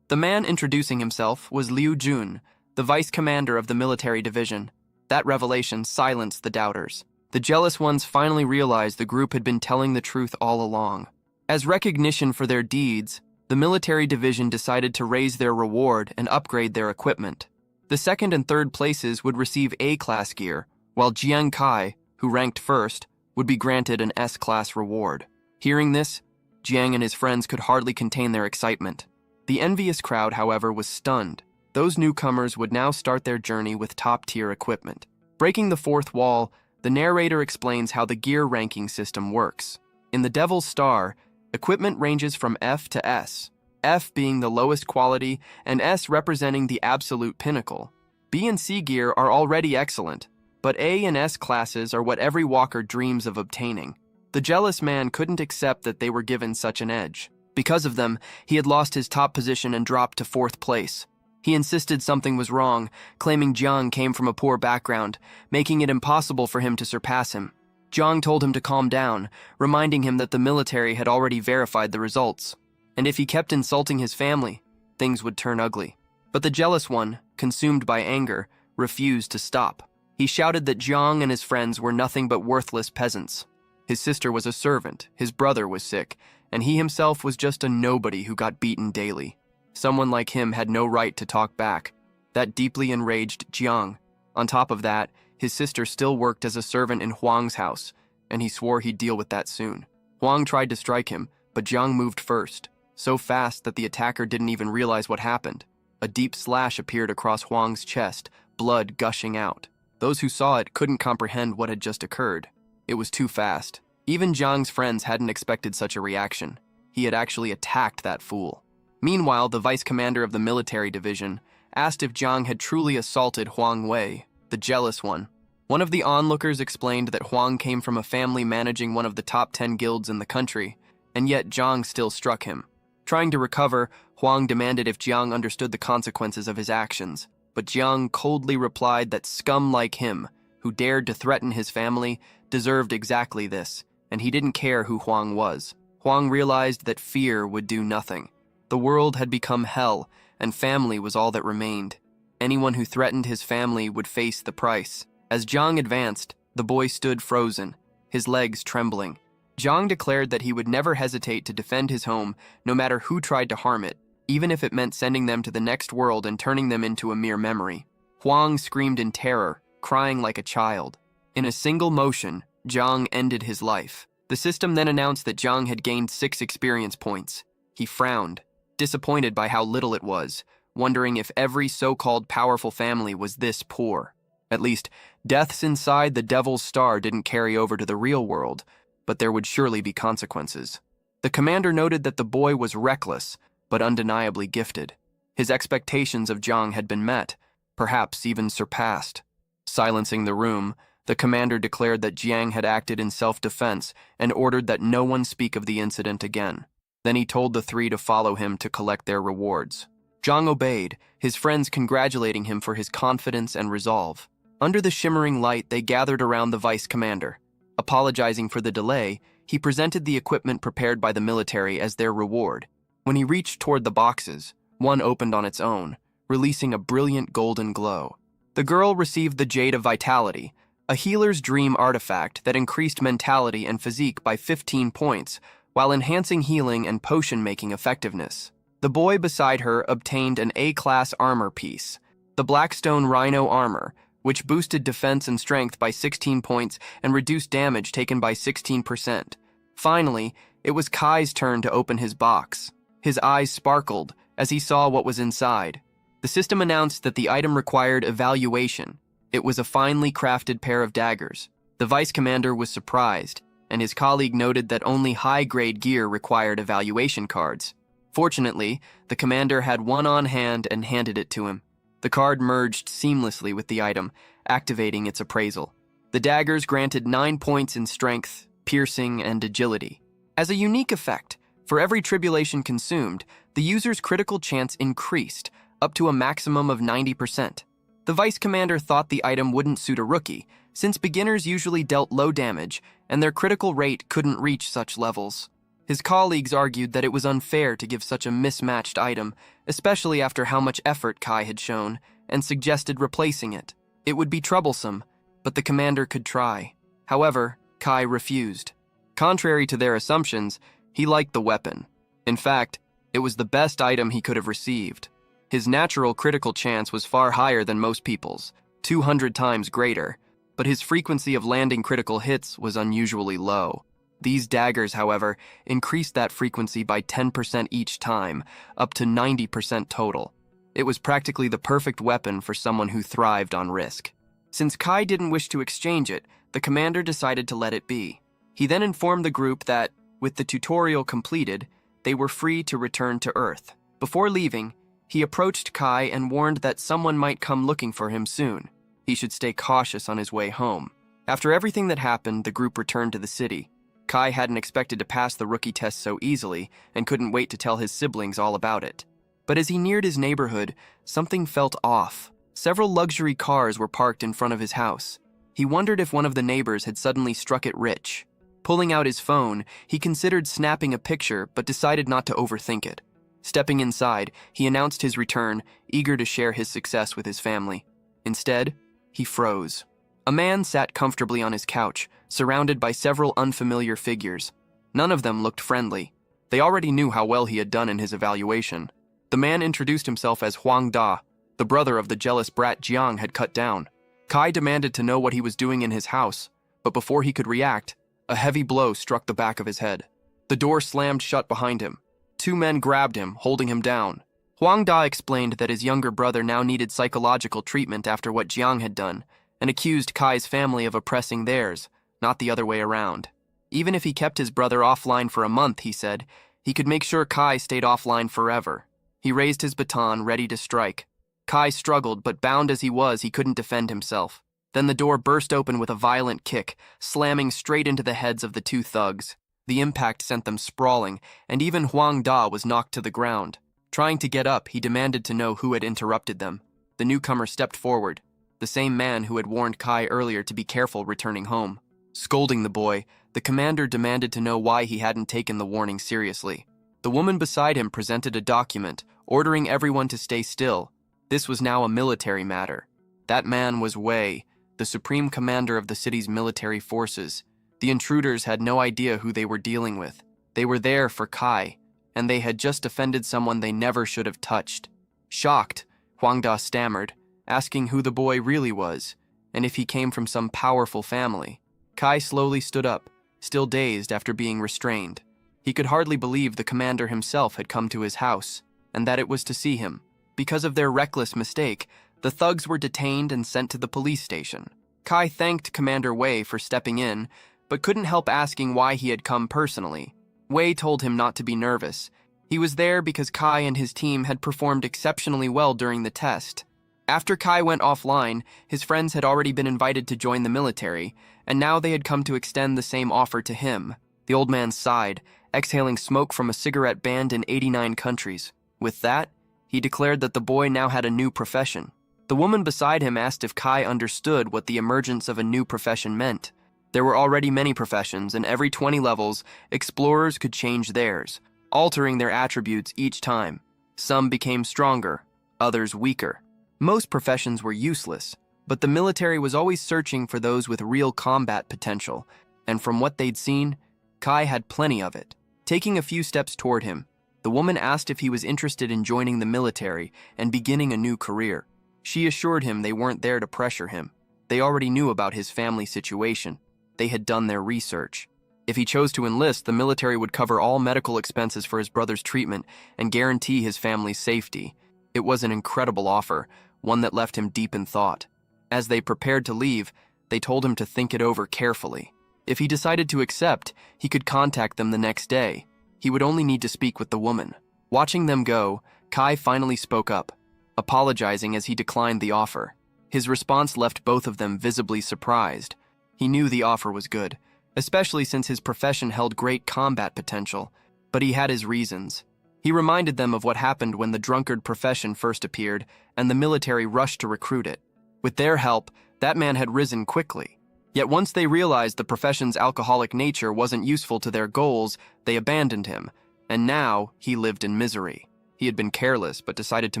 The man introducing himself was Liu Jun, the vice commander of the military division. That revelation silenced the doubters. The jealous ones finally realized the group had been telling the truth all along. As recognition for their deeds, the military division decided to raise their reward and upgrade their equipment. The second and third places would receive A-class gear, while Jiang Kai, who ranked first, would be granted an S-class reward. Hearing this, Jiang and his friends could hardly contain their excitement. The envious crowd, however, was stunned. Those newcomers would now start their journey with top-tier equipment. Breaking the fourth wall, the narrator explains how the gear ranking system works. In the Devil's Star, equipment ranges from F to S, F being the lowest quality and S representing the absolute pinnacle. B and C gear are already excellent, but A and S classes are what every walker dreams of obtaining. The jealous man couldn't accept that they were given such an edge. Because of them, he had lost his top position and dropped to fourth place. He insisted something was wrong, claiming Jiang came from a poor background, making it impossible for him to surpass him. Jiang told him to calm down, reminding him that the military had already verified the results. And if he kept insulting his family, things would turn ugly. But the jealous one, consumed by anger, refused to stop. He shouted that Jiang and his friends were nothing but worthless peasants. His sister was a servant, his brother was sick, and he himself was just a nobody who got beaten daily. Someone like him had no right to talk back. That deeply enraged Jiang. On top of that, his sister still worked as a servant in Huang's house, and he swore he'd deal with that soon. Huang tried to strike him, but Jiang moved first, so fast that the attacker didn't even realize what happened. A deep slash appeared across Huang's chest, blood gushing out. Those who saw it couldn't comprehend what had just occurred. It was too fast. Even Jiang's friends hadn't expected such a reaction. He had actually attacked that fool. Meanwhile, the vice commander of the military division asked if Jiang had truly assaulted Huang Wei, the jealous one. One of the onlookers explained that Huang came from a family managing one of the top 10 guilds in the country, and yet Jiang still struck him. Trying to recover, Huang demanded if Jiang understood the consequences of his actions, but Jiang coldly replied that scum like him, who dared to threaten his family, deserved exactly this, and he didn't care who Huang was. Huang realized that fear would do nothing. The world had become hell, and family was all that remained. Anyone who threatened his family would face the price. As Jiang advanced, the boy stood frozen, his legs trembling. Jiang declared that he would never hesitate to defend his home, no matter who tried to harm it, even if it meant sending them to the next world and turning them into a mere memory. Huang screamed in terror, crying like a child. In a single motion, Jiang ended his life. The system then announced that Jiang had gained 6 experience points. He frowned, disappointed by how little it was, wondering if every so-called powerful family was this poor. At least, deaths inside the Devil's Star didn't carry over to the real world, but there would surely be consequences. The commander noted that the boy was reckless, but undeniably gifted. His expectations of Jiang had been met, perhaps even surpassed. Silencing the room, the commander declared that Jiang had acted in self-defense and ordered that no one speak of the incident again. Then he told the 3 to follow him to collect their rewards. Jiang obeyed, his friends congratulating him for his confidence and resolve. Under the shimmering light, they gathered around the vice commander. Apologizing for the delay, he presented the equipment prepared by the military as their reward. When he reached toward the boxes, one opened on its own, releasing a brilliant golden glow. The girl received the Jade of Vitality, a healer's dream artifact that increased mentality and physique by 15 points, while enhancing healing and potion-making effectiveness. The boy beside her obtained an A-class armor piece, the Blackstone Rhino armor, which boosted defense and strength by 16 points and reduced damage taken by 16%. Finally, it was Kai's turn to open his box. His eyes sparkled as he saw what was inside. The system announced that the item required evaluation. It was a finely crafted pair of daggers. The vice commander was surprised, and his colleague noted that only high-grade gear required evaluation cards. Fortunately, the commander had one on hand and handed it to him. The card merged seamlessly with the item, activating its appraisal. The daggers granted 9 points in strength, piercing, and agility. As a unique effect, for every tribulation consumed, the user's critical chance increased, up to a maximum of 90%. The vice commander thought the item wouldn't suit a rookie, since beginners usually dealt low damage, and their critical rate couldn't reach such levels. His colleagues argued that it was unfair to give such a mismatched item, especially after how much effort Kai had shown, and suggested replacing it. It would be troublesome, but the commander could try. However, Kai refused. Contrary to their assumptions, he liked the weapon. In fact, it was the best item he could have received. His natural critical chance was far higher than most people's, 200 times greater, but his frequency of landing critical hits was unusually low. These daggers, however, increased that frequency by 10% each time, up to 90% total. It was practically the perfect weapon for someone who thrived on risk. Since Kai didn't wish to exchange it, the commander decided to let it be. He then informed the group that, with the tutorial completed, they were free to return to Earth. Before leaving, he approached Kai and warned that someone might come looking for him soon. He should stay cautious on his way home. After everything that happened, the group returned to the city. Kai hadn't expected to pass the rookie test so easily and couldn't wait to tell his siblings all about it. But as he neared his neighborhood, something felt off. Several luxury cars were parked in front of his house. He wondered if one of the neighbors had suddenly struck it rich. Pulling out his phone, he considered snapping a picture but decided not to overthink it. Stepping inside, he announced his return, eager to share his success with his family. Instead, he froze. A man sat comfortably on his couch, surrounded by several unfamiliar figures. None of them looked friendly. They already knew how well he had done in his evaluation. The man introduced himself as Huang Da, the brother of the jealous brat Jiang had cut down. Kai demanded to know what he was doing in his house, but before he could react, a heavy blow struck the back of his head. The door slammed shut behind him. 2 men grabbed him, holding him down. Huang Da explained that his younger brother now needed psychological treatment after what Jiang had done, and accused Kai's family of oppressing theirs, not the other way around. Even if he kept his brother offline for a month, he said, he could make sure Kai stayed offline forever. He raised his baton, ready to strike. Kai struggled, but bound as he was, he couldn't defend himself. Then the door burst open with a violent kick, slamming straight into the heads of the 2 thugs. The impact sent them sprawling, and even Huang Da was knocked to the ground. Trying to get up, he demanded to know who had interrupted them. The newcomer stepped forward, the same man who had warned Kai earlier to be careful returning home. Scolding the boy, the commander demanded to know why he hadn't taken the warning seriously. The woman beside him presented a document, ordering everyone to stay still. This was now a military matter. That man was Wei, the supreme commander of the city's military forces. The intruders had no idea who they were dealing with. They were there for Kai, and they had just offended someone they never should have touched. Shocked, Huang Da stammered, asking who the boy really was, and if he came from some powerful family. Kai slowly stood up, still dazed after being restrained. He could hardly believe the commander himself had come to his house, and that it was to see him. Because of their reckless mistake, the thugs were detained and sent to the police station. Kai thanked Commander Wei for stepping in, but couldn't help asking why he had come personally. Wei told him not to be nervous. He was there because Kai and his team had performed exceptionally well during the test. After Kai went offline, his friends had already been invited to join the military, and now they had come to extend the same offer to him. The old man sighed, exhaling smoke from a cigarette banned in 89 countries. With that, he declared that the boy now had a new profession. The woman beside him asked if Kai understood what the emergence of a new profession meant. There were already many professions, and every 20 levels, explorers could change theirs, altering their attributes each time. Some became stronger, others weaker. Most professions were useless, but the military was always searching for those with real combat potential, and from what they'd seen, Kai had plenty of it. Taking a few steps toward him, the woman asked if he was interested in joining the military and beginning a new career. She assured him they weren't there to pressure him. They already knew about his family situation. They had done their research. If he chose to enlist, the military would cover all medical expenses for his brother's treatment and guarantee his family's safety. It was an incredible offer, one that left him deep in thought. As they prepared to leave, they told him to think it over carefully. If he decided to accept, he could contact them the next day. He would only need to speak with the woman. Watching them go, Kai finally spoke up, apologizing as he declined the offer. His response left both of them visibly surprised. He knew the offer was good, especially since his profession held great combat potential, but he had his reasons. He reminded them of what happened when the drunkard profession first appeared and the military rushed to recruit it. With their help, that man had risen quickly. Yet once they realized the profession's alcoholic nature wasn't useful to their goals, they abandoned him, and now he lived in misery. He had been careless but decided to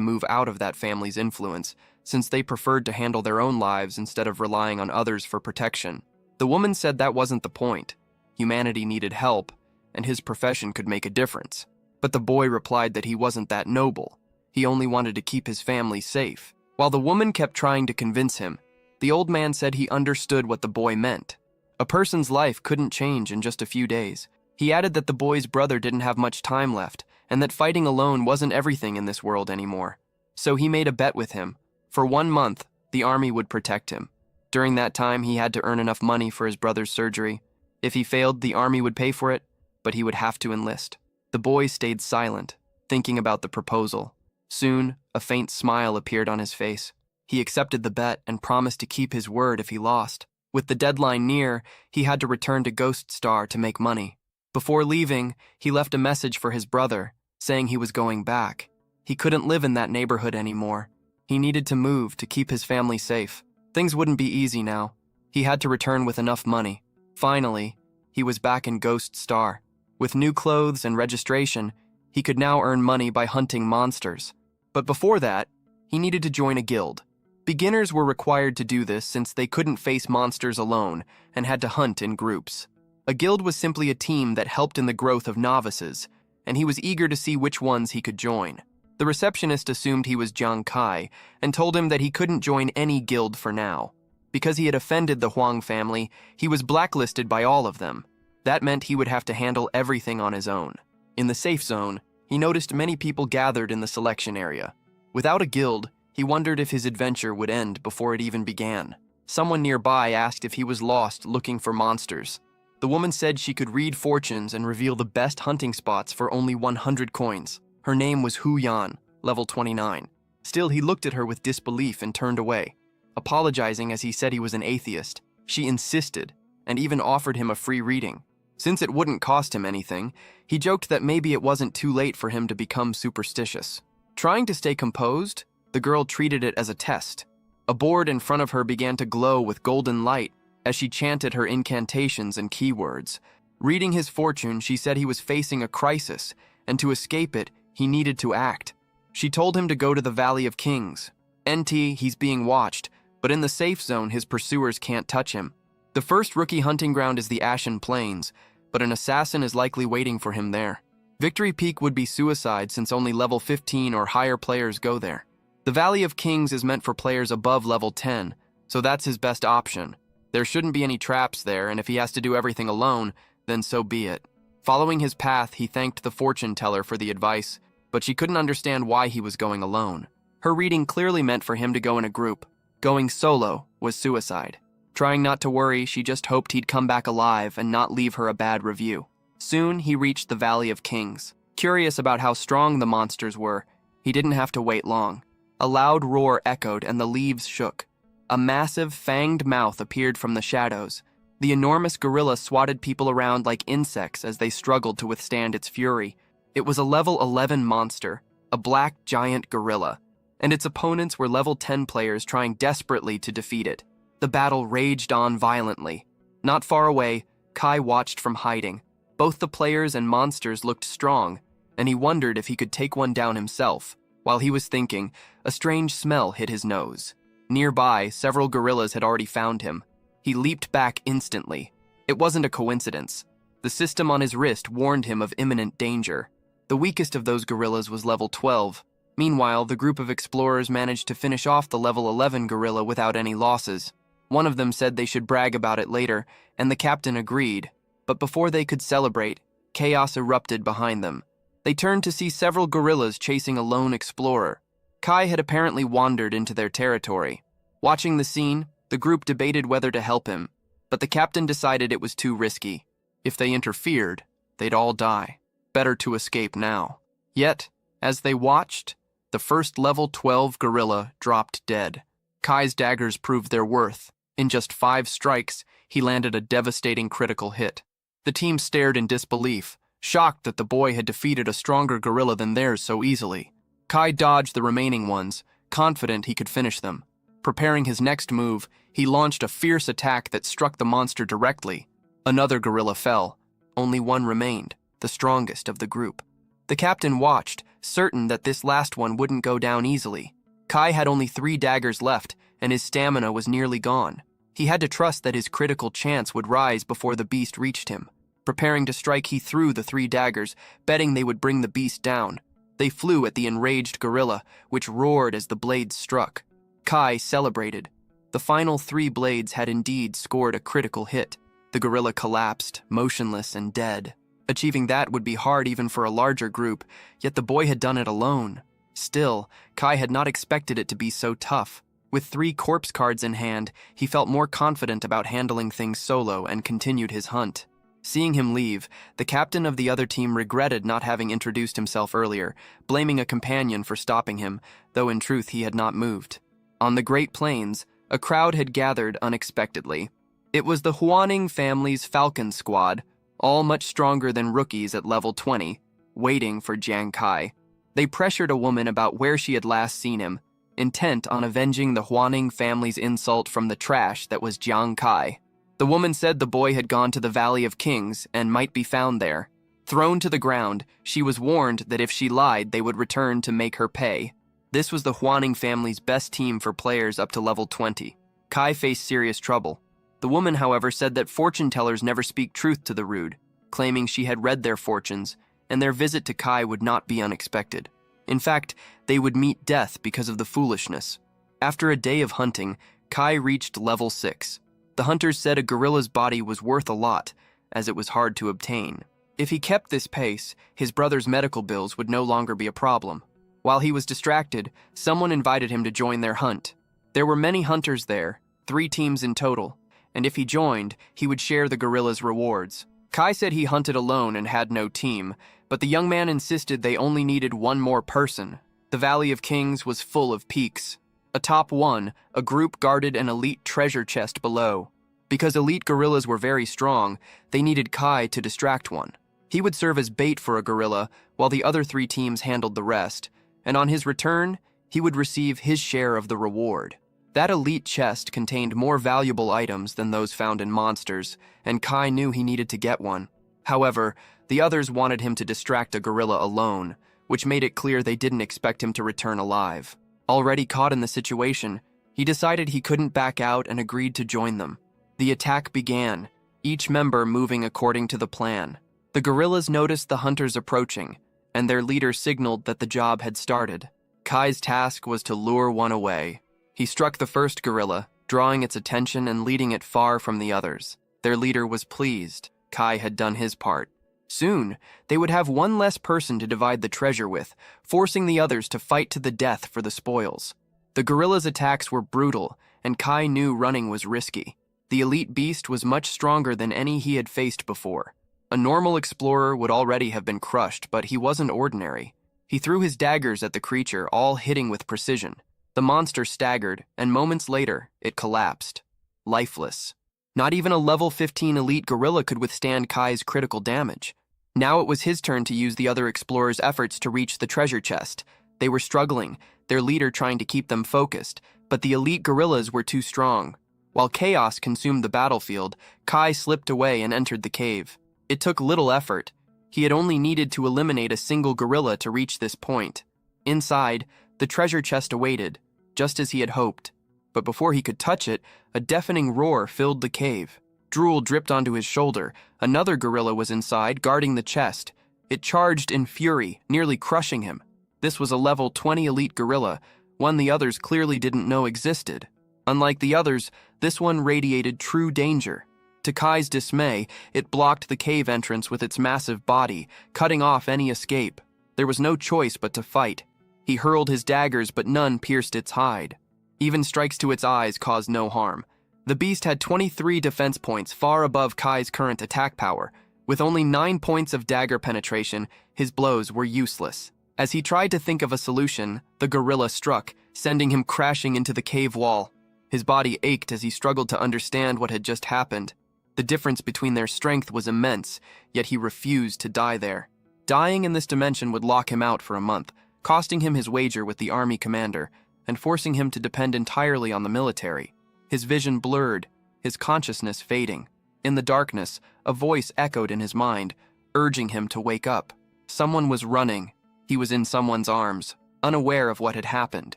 move out of that family's influence, since they preferred to handle their own lives instead of relying on others for protection. The woman said that wasn't the point. Humanity needed help, and his profession could make a difference. But the boy replied that he wasn't that noble. He only wanted to keep his family safe. While the woman kept trying to convince him, the old man said he understood what the boy meant. A person's life couldn't change in just a few days. He added that the boy's brother didn't have much time left, and that fighting alone wasn't everything in this world anymore. So he made a bet with him. For 1 month, the army would protect him. During that time, he had to earn enough money for his brother's surgery. If he failed, the army would pay for it, but he would have to enlist. The boy stayed silent, thinking about the proposal. Soon, a faint smile appeared on his face. He accepted the bet and promised to keep his word if he lost. With the deadline near, he had to return to Ghost Star to make money. Before leaving, he left a message for his brother, saying he was going back. He couldn't live in that neighborhood anymore. He needed to move to keep his family safe. Things wouldn't be easy now. He had to return with enough money. Finally, he was back in Ghost Star. With new clothes and registration, he could now earn money by hunting monsters. But before that, he needed to join a guild. Beginners were required to do this since they couldn't face monsters alone and had to hunt in groups. A guild was simply a team that helped in the growth of novices, and he was eager to see which ones he could join. The receptionist assumed he was Jiang Kai and told him that he couldn't join any guild for now. Because he had offended the Huang family, he was blacklisted by all of them. That meant he would have to handle everything on his own. In the safe zone, he noticed many people gathered in the selection area. Without a guild, he wondered if his adventure would end before it even began. Someone nearby asked if he was lost looking for monsters. The woman said she could read fortunes and reveal the best hunting spots for only 100 coins. Her name was Hu Yan, level 29. Still, he looked at her with disbelief and turned away. Apologizing as he said he was an atheist, she insisted and even offered him a free reading. Since it wouldn't cost him anything, he joked that maybe it wasn't too late for him to become superstitious. Trying to stay composed, the girl treated it as a test. A board in front of her began to glow with golden light as she chanted her incantations and keywords. Reading his fortune, she said he was facing a crisis, and to escape it, he needed to act. She told him to go to the Valley of Kings. NT, he's being watched, but in the safe zone, his pursuers can't touch him. The first rookie hunting ground is the Ashen Plains, but an assassin is likely waiting for him there. Victory Peak would be suicide since only level 15 or higher players go there. The Valley of Kings is meant for players above level 10, so that's his best option. There shouldn't be any traps there, and if he has to do everything alone, then so be it. Following his path, he thanked the fortune teller for the advice, but she couldn't understand why he was going alone. Her reading clearly meant for him to go in a group. Going solo was suicide. Trying not to worry, she just hoped he'd come back alive and not leave her a bad review. Soon, he reached the Valley of Kings. Curious about how strong the monsters were, he didn't have to wait long. A loud roar echoed and the leaves shook. A massive, fanged mouth appeared from the shadows. The enormous gorilla swatted people around like insects as they struggled to withstand its fury. It was a level 11 monster, a black giant gorilla, and its opponents were level 10 players trying desperately to defeat it. The battle raged on violently. Not far away, Kai watched from hiding. Both the players and monsters looked strong, and he wondered if he could take one down himself. While he was thinking, a strange smell hit his nose. Nearby, several gorillas had already found him. He leaped back instantly. It wasn't a coincidence. The system on his wrist warned him of imminent danger. The weakest of those gorillas was level 12. Meanwhile, the group of explorers managed to finish off the level 11 gorilla without any losses. One of them said they should brag about it later, and the captain agreed. But before they could celebrate, chaos erupted behind them. They turned to see several gorillas chasing a lone explorer. Kai had apparently wandered into their territory. Watching the scene, the group debated whether to help him, but the captain decided it was too risky. If they interfered, they'd all die. Better to escape now. Yet, As they watched, the first level 12 gorilla dropped dead. Kai's daggers proved their worth. In just 5 strikes, he landed a devastating critical hit. The team stared in disbelief, shocked that the boy had defeated a stronger gorilla than theirs so easily. Kai dodged the remaining ones, confident he could finish them. Preparing his next move, he launched a fierce attack that struck the monster directly. Another gorilla fell. Only one remained, the strongest of the group. The captain watched, certain that this last one wouldn't go down easily. Kai had only 3 daggers left, and his stamina was nearly gone. He had to trust that his critical chance would rise before the beast reached him. Preparing to strike, he threw the 3 daggers, betting they would bring the beast down. They flew at the enraged gorilla, which roared as the blades struck. Kai celebrated. The final 3 blades had indeed scored a critical hit. The gorilla collapsed, motionless and dead. Achieving that would be hard even for a larger group, yet the boy had done it alone. Still, Kai had not expected it to be so tough. With 3 corpse cards in hand, he felt more confident about handling things solo and continued his hunt. Seeing him leave, the captain of the other team regretted not having introduced himself earlier, blaming a companion for stopping him, though in truth he had not moved. On the Great Plains, a crowd had gathered unexpectedly. It was the Huaning family's Falcon Squad, all much stronger than rookies at level 20, waiting for Jiang Kai. They pressured a woman about where she had last seen him, intent on avenging the Huaning family's insult from the trash that was Jiang Kai. The woman said the boy had gone to the Valley of Kings and might be found there. Thrown to the ground, she was warned that if she lied, they would return to make her pay. This was the Huaning family's best team for players up to level 20. Kai faced serious trouble. The woman, however, said that fortune tellers never speak truth to the rude, claiming she had read their fortunes, and their visit to Kai would not be unexpected. In fact, they would meet death because of the foolishness. After a day of hunting, Kai reached level 6. The hunters said a gorilla's body was worth a lot, as it was hard to obtain. If he kept this pace, his brother's medical bills would no longer be a problem. While he was distracted, someone invited him to join their hunt. There were many hunters there, 3 teams in total, and if he joined, he would share the gorilla's rewards. Kai said he hunted alone and had no team, but the young man insisted they only needed one more person. The Valley of Kings was full of peaks. Atop one, a group guarded an elite treasure chest below. Because elite gorillas were very strong, they needed Kai to distract one. He would serve as bait for a gorilla, while the other 3 teams handled the rest, and on his return, he would receive his share of the reward. That elite chest contained more valuable items than those found in monsters, and Kai knew he needed to get one. However, the others wanted him to distract a gorilla alone, which made it clear they didn't expect him to return alive. Already caught in the situation, he decided he couldn't back out and agreed to join them. The attack began, each member moving according to the plan. The gorillas noticed the hunters approaching, and their leader signaled that the job had started. Kai's task was to lure one away. He struck the first gorilla, drawing its attention and leading it far from the others. Their leader was pleased. Kai had done his part. Soon, they would have one less person to divide the treasure with, forcing the others to fight to the death for the spoils. The gorilla's attacks were brutal, and Kai knew running was risky. The elite beast was much stronger than any he had faced before. A normal explorer would already have been crushed, but he wasn't ordinary. He threw his daggers at the creature, all hitting with precision. The monster staggered, and moments later, it collapsed. Lifeless. Not even a level 15 elite gorilla could withstand Kai's critical damage. Now it was his turn to use the other explorers' efforts to reach the treasure chest. They were struggling, their leader trying to keep them focused, but the elite gorillas were too strong. While chaos consumed the battlefield, Kai slipped away and entered the cave. It took little effort. He had only needed to eliminate a single gorilla to reach this point. Inside, the treasure chest awaited, just as he had hoped. But before he could touch it, a deafening roar filled the cave. Drool dripped onto his shoulder. Another gorilla was inside, guarding the chest. It charged in fury, nearly crushing him. This was a level 20 elite gorilla, one the others clearly didn't know existed. Unlike the others, this one radiated true danger. To Kai's dismay, it blocked the cave entrance with its massive body, cutting off any escape. There was no choice but to fight. He hurled his daggers, but none pierced its hide. Even strikes to its eyes caused no harm. The beast had 23 defense points, far above Kai's current attack power. With only 9 points of dagger penetration, his blows were useless. As he tried to think of a solution, the gorilla struck, sending him crashing into the cave wall. His body ached as he struggled to understand what had just happened. The difference between their strength was immense, yet he refused to die there. Dying in this dimension would lock him out for a month, costing him his wager with the army commander, and forcing him to depend entirely on the military. His vision blurred, his consciousness fading. In the darkness, a voice echoed in his mind, urging him to wake up. Someone was running. He was in someone's arms, unaware of what had happened.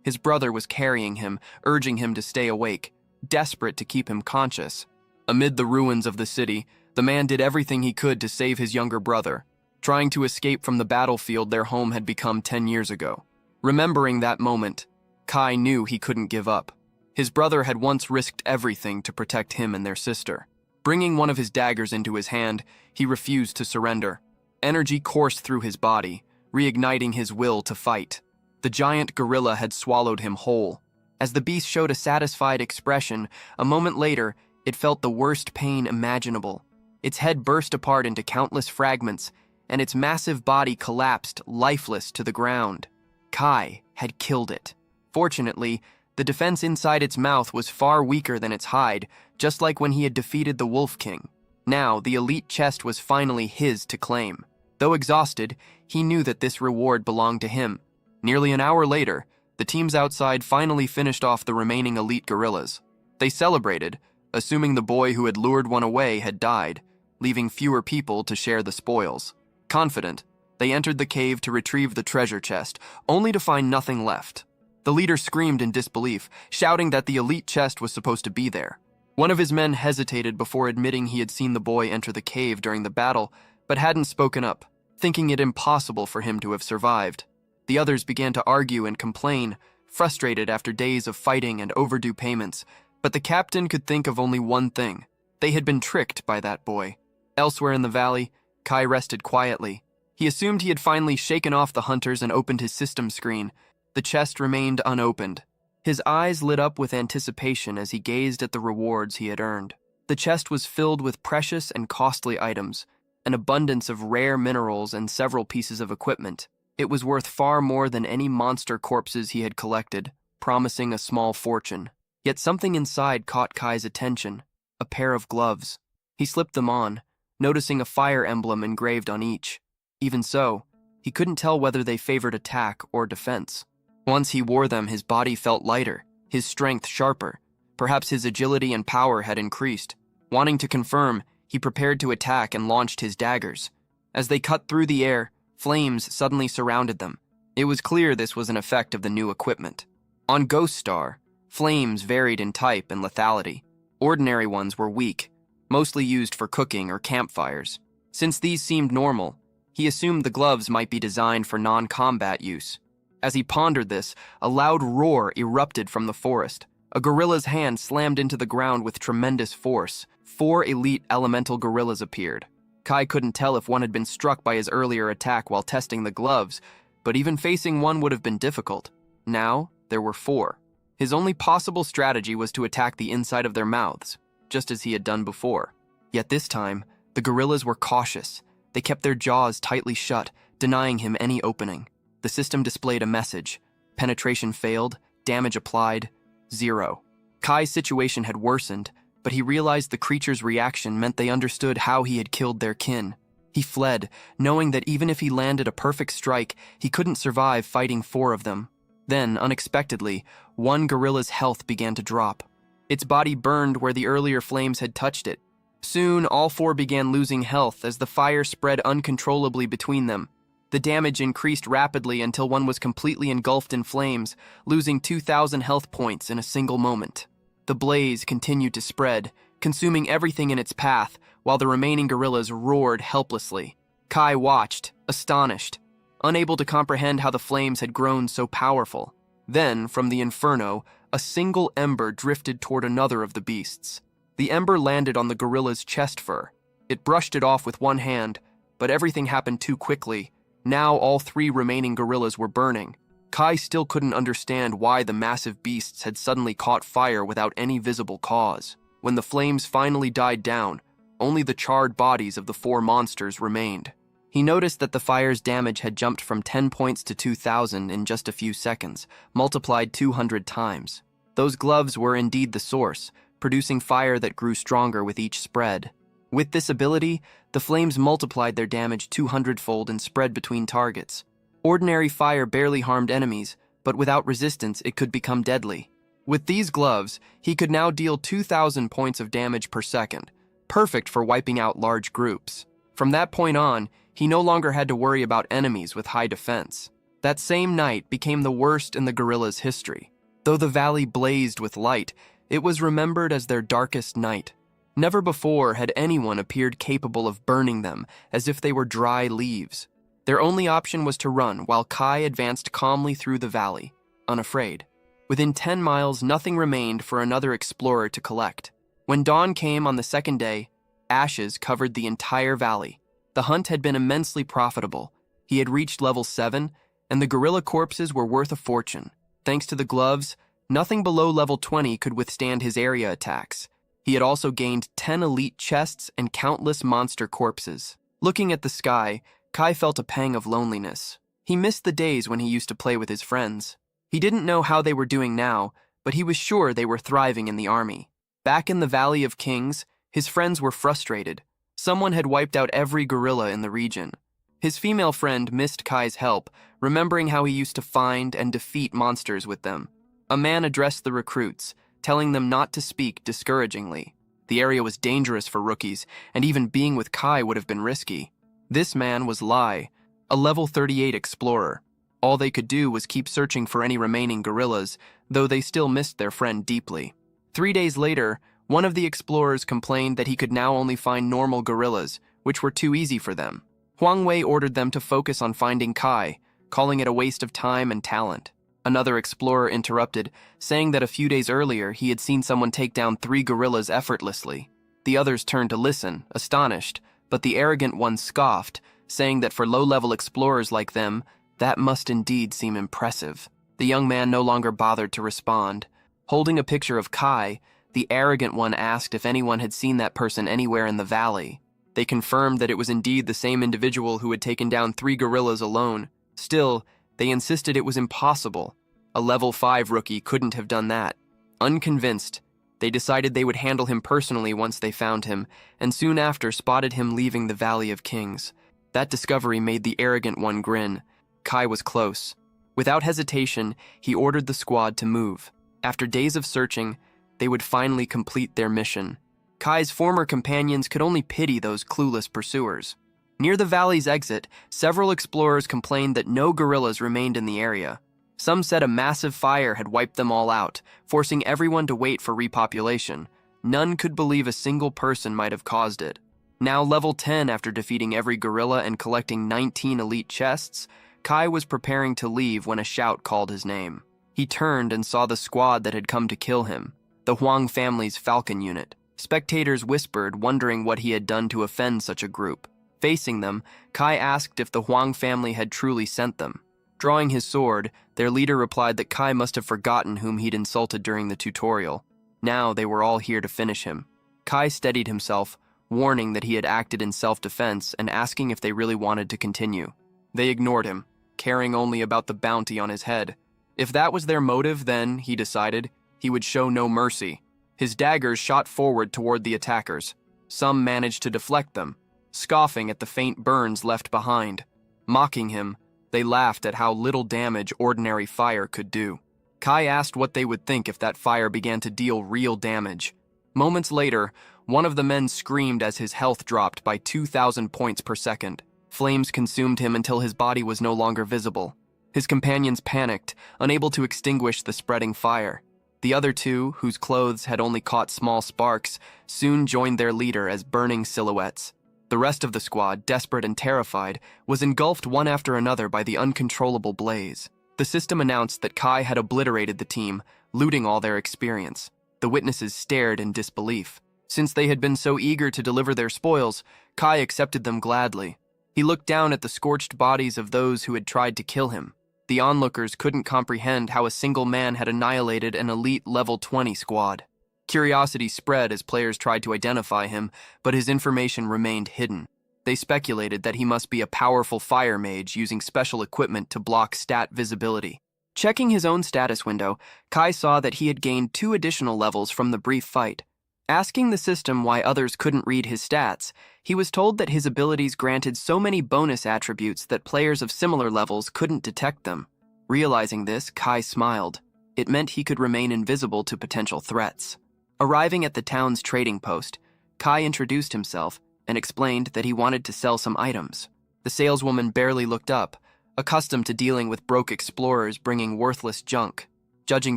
His brother was carrying him, urging him to stay awake, desperate to keep him conscious. Amid the ruins of the city, the man did everything he could to save his younger brother, trying to escape from the battlefield their home had become 10 years ago. Remembering that moment, Kai knew he couldn't give up. His brother had once risked everything to protect him and their sister. Bringing one of his daggers into his hand, he refused to surrender. Energy coursed through his body, reigniting his will to fight. The giant gorilla had swallowed him whole. As the beast showed a satisfied expression, a moment later, it felt the worst pain imaginable. Its head burst apart into countless fragments, and its massive body collapsed, lifeless, to the ground. Kai had killed it. Fortunately, the defense inside its mouth was far weaker than its hide, just like when he had defeated the Wolf King. Now, the elite chest was finally his to claim. Though exhausted, he knew that this reward belonged to him. Nearly an hour later, the teams outside finally finished off the remaining elite gorillas. They celebrated, assuming the boy who had lured one away had died, leaving fewer people to share the spoils. Confident, they entered the cave to retrieve the treasure chest, only to find nothing left. The leader screamed in disbelief, shouting that the elite chest was supposed to be there. One of his men hesitated before admitting he had seen the boy enter the cave during the battle, but hadn't spoken up, thinking it impossible for him to have survived. The others began to argue and complain, frustrated after days of fighting and overdue payments, but the captain could think of only one thing. They had been tricked by that boy. Elsewhere in the valley, Kai rested quietly. He assumed he had finally shaken off the hunters and opened his system screen. The chest remained unopened. His eyes lit up with anticipation as he gazed at the rewards he had earned. The chest was filled with precious and costly items, an abundance of rare minerals and several pieces of equipment. It was worth far more than any monster corpses he had collected, promising a small fortune. Yet something inside caught Kai's attention, a pair of gloves. He slipped them on, noticing a fire emblem engraved on each. Even so, he couldn't tell whether they favored attack or defense. Once he wore them, his body felt lighter, his strength sharper. Perhaps his agility and power had increased. Wanting to confirm, he prepared to attack and launched his daggers. As they cut through the air, flames suddenly surrounded them. It was clear this was an effect of the new equipment. On Ghost Star, flames varied in type and lethality. Ordinary ones were weak, mostly used for cooking or campfires. Since these seemed normal, he assumed the gloves might be designed for non-combat use. As he pondered this, a loud roar erupted from the forest. A gorilla's hand slammed into the ground with tremendous force. 4 elite elemental gorillas appeared. Kai couldn't tell if one had been struck by his earlier attack while testing the gloves, but even facing one would have been difficult. Now, there were 4. His only possible strategy was to attack the inside of their mouths, just as he had done before. Yet this time, the gorillas were cautious. They kept their jaws tightly shut, denying him any opening. The system displayed a message. Penetration failed, damage applied, 0. Kai's situation had worsened, but he realized the creature's reaction meant they understood how he had killed their kin. He fled, knowing that even if he landed a perfect strike, he couldn't survive fighting 4 of them. Then, unexpectedly, one gorilla's health began to drop. Its body burned where the earlier flames had touched it. Soon, all 4 began losing health as the fire spread uncontrollably between them. The damage increased rapidly until one was completely engulfed in flames, losing 2,000 health points in a single moment. The blaze continued to spread, consuming everything in its path, while the remaining gorillas roared helplessly. Kai watched, astonished, unable to comprehend how the flames had grown so powerful. Then, from the inferno, a single ember drifted toward another of the beasts. The ember landed on the gorilla's chest fur. It brushed it off with one hand, but everything happened too quickly. Now all 3 remaining gorillas were burning. Kai still couldn't understand why the massive beasts had suddenly caught fire without any visible cause. When the flames finally died down, only the charred bodies of the 4 monsters remained. He noticed that the fire's damage had jumped from 10 points to 2,000 in just a few seconds, multiplied 200 times. Those gloves were indeed the source, producing fire that grew stronger with each spread. With this ability, the flames multiplied their damage 200-fold and spread between targets. Ordinary fire barely harmed enemies, but without resistance it could become deadly. With these gloves, he could now deal 2,000 points of damage per second, perfect for wiping out large groups. From that point on, he no longer had to worry about enemies with high defense. That same night became the worst in the guerrillas' history. Though the valley blazed with light, it was remembered as their darkest night. Never before had anyone appeared capable of burning them as if they were dry leaves. Their only option was to run while Kai advanced calmly through the valley, unafraid. Within 10 miles, nothing remained for another explorer to collect. When dawn came on the second day, ashes covered the entire valley. The hunt had been immensely profitable. He had reached level 7, and the gorilla corpses were worth a fortune. Thanks to the gloves, nothing below level 20 could withstand his area attacks. He had also gained 10 elite chests and countless monster corpses. Looking at the sky, Kai felt a pang of loneliness. He missed the days when he used to play with his friends. He didn't know how they were doing now, but he was sure they were thriving in the army. Back in the Valley of Kings, his friends were frustrated. Someone had wiped out every gorilla in the region. His female friend missed Kai's help, remembering how he used to find and defeat monsters with them. A man addressed the recruits, telling them not to speak discouragingly. The area was dangerous for rookies, and even being with Kai would have been risky. This man was Lai, a level 38 explorer. All they could do was keep searching for any remaining gorillas, though they still missed their friend deeply. 3 days later, one of the explorers complained that he could now only find normal gorillas, which were too easy for them. Huang Wei ordered them to focus on finding Kai, calling it a waste of time and talent. Another explorer interrupted, saying that a few days earlier he had seen someone take down 3 gorillas effortlessly. The others turned to listen, astonished, but the arrogant one scoffed, saying that for low-level explorers like them, that must indeed seem impressive. The young man no longer bothered to respond. Holding a picture of Kai, the arrogant one asked if anyone had seen that person anywhere in the valley. They confirmed that it was indeed the same individual who had taken down 3 gorillas alone. Still, they insisted it was impossible. A level 5 rookie couldn't have done that. Unconvinced, they decided they would handle him personally once they found him, and soon after spotted him leaving the Valley of Kings. That discovery made the arrogant one grin. Kai was close. Without hesitation, he ordered the squad to move. After days of searching, they would finally complete their mission. Kai's former companions could only pity those clueless pursuers. Near the valley's exit, several explorers complained that no gorillas remained in the area. Some said a massive fire had wiped them all out, forcing everyone to wait for repopulation. None could believe a single person might have caused it. Now level 10 after defeating every gorilla and collecting 19 elite chests, Kai was preparing to leave when a shout called his name. He turned and saw the squad that had come to kill him, the Huang family's Falcon unit. Spectators whispered, wondering what he had done to offend such a group. Facing them, Kai asked if the Huang family had truly sent them. Drawing his sword, their leader replied that Kai must have forgotten whom he'd insulted during the tutorial. Now they were all here to finish him. Kai steadied himself, warning that he had acted in self-defense and asking if they really wanted to continue. They ignored him, caring only about the bounty on his head. If that was their motive, then, he decided, he would show no mercy. His daggers shot forward toward the attackers. Some managed to deflect them, scoffing at the faint burns left behind. Mocking him, they laughed at how little damage ordinary fire could do. Kai asked what they would think if that fire began to deal real damage. Moments later, one of the men screamed as his health dropped by 2,000 points per second. Flames consumed him until his body was no longer visible. His companions panicked, unable to extinguish the spreading fire. The other 2, whose clothes had only caught small sparks, soon joined their leader as burning silhouettes. The rest of the squad, desperate and terrified, was engulfed one after another by the uncontrollable blaze. The system announced that Kai had obliterated the team, looting all their experience. The witnesses stared in disbelief. Since they had been so eager to deliver their spoils, Kai accepted them gladly. He looked down at the scorched bodies of those who had tried to kill him. The onlookers couldn't comprehend how a single man had annihilated an elite level 20 squad. Curiosity spread as players tried to identify him, but his information remained hidden. They speculated that he must be a powerful fire mage using special equipment to block stat visibility. Checking his own status window, Kai saw that he had gained 2 additional levels from the brief fight. Asking the system why others couldn't read his stats, he was told that his abilities granted so many bonus attributes that players of similar levels couldn't detect them. Realizing this, Kai smiled. It meant he could remain invisible to potential threats. Arriving at the town's trading post, Kai introduced himself and explained that he wanted to sell some items. The saleswoman barely looked up, accustomed to dealing with broke explorers bringing worthless junk. Judging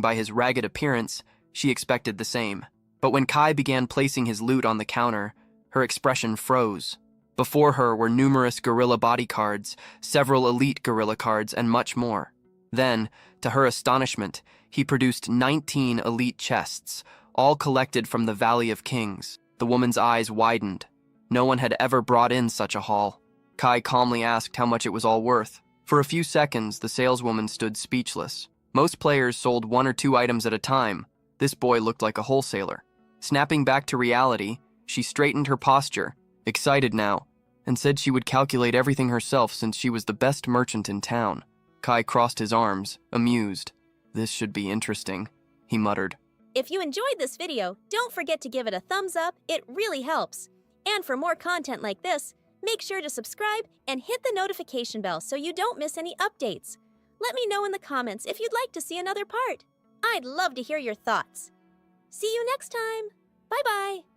by his ragged appearance, she expected the same. But when Kai began placing his loot on the counter, her expression froze. Before her were numerous gorilla body cards, several elite gorilla cards, and much more. Then, to her astonishment, he produced 19 elite chests, all collected from the Valley of Kings. The woman's eyes widened. No one had ever brought in such a haul. Kai calmly asked how much it was all worth. For a few seconds, the saleswoman stood speechless. Most players sold 1 or 2 items at a time. This boy looked like a wholesaler. Snapping back to reality, she straightened her posture, excited now, and said she would calculate everything herself since she was the best merchant in town. Kai crossed his arms, amused. "This should be interesting," he muttered. If you enjoyed this video, don't forget to give it a thumbs up, it really helps. And for more content like this, make sure to subscribe and hit the notification bell so you don't miss any updates. Let me know in the comments if you'd like to see another part. I'd love to hear your thoughts. See you next time. Bye-bye.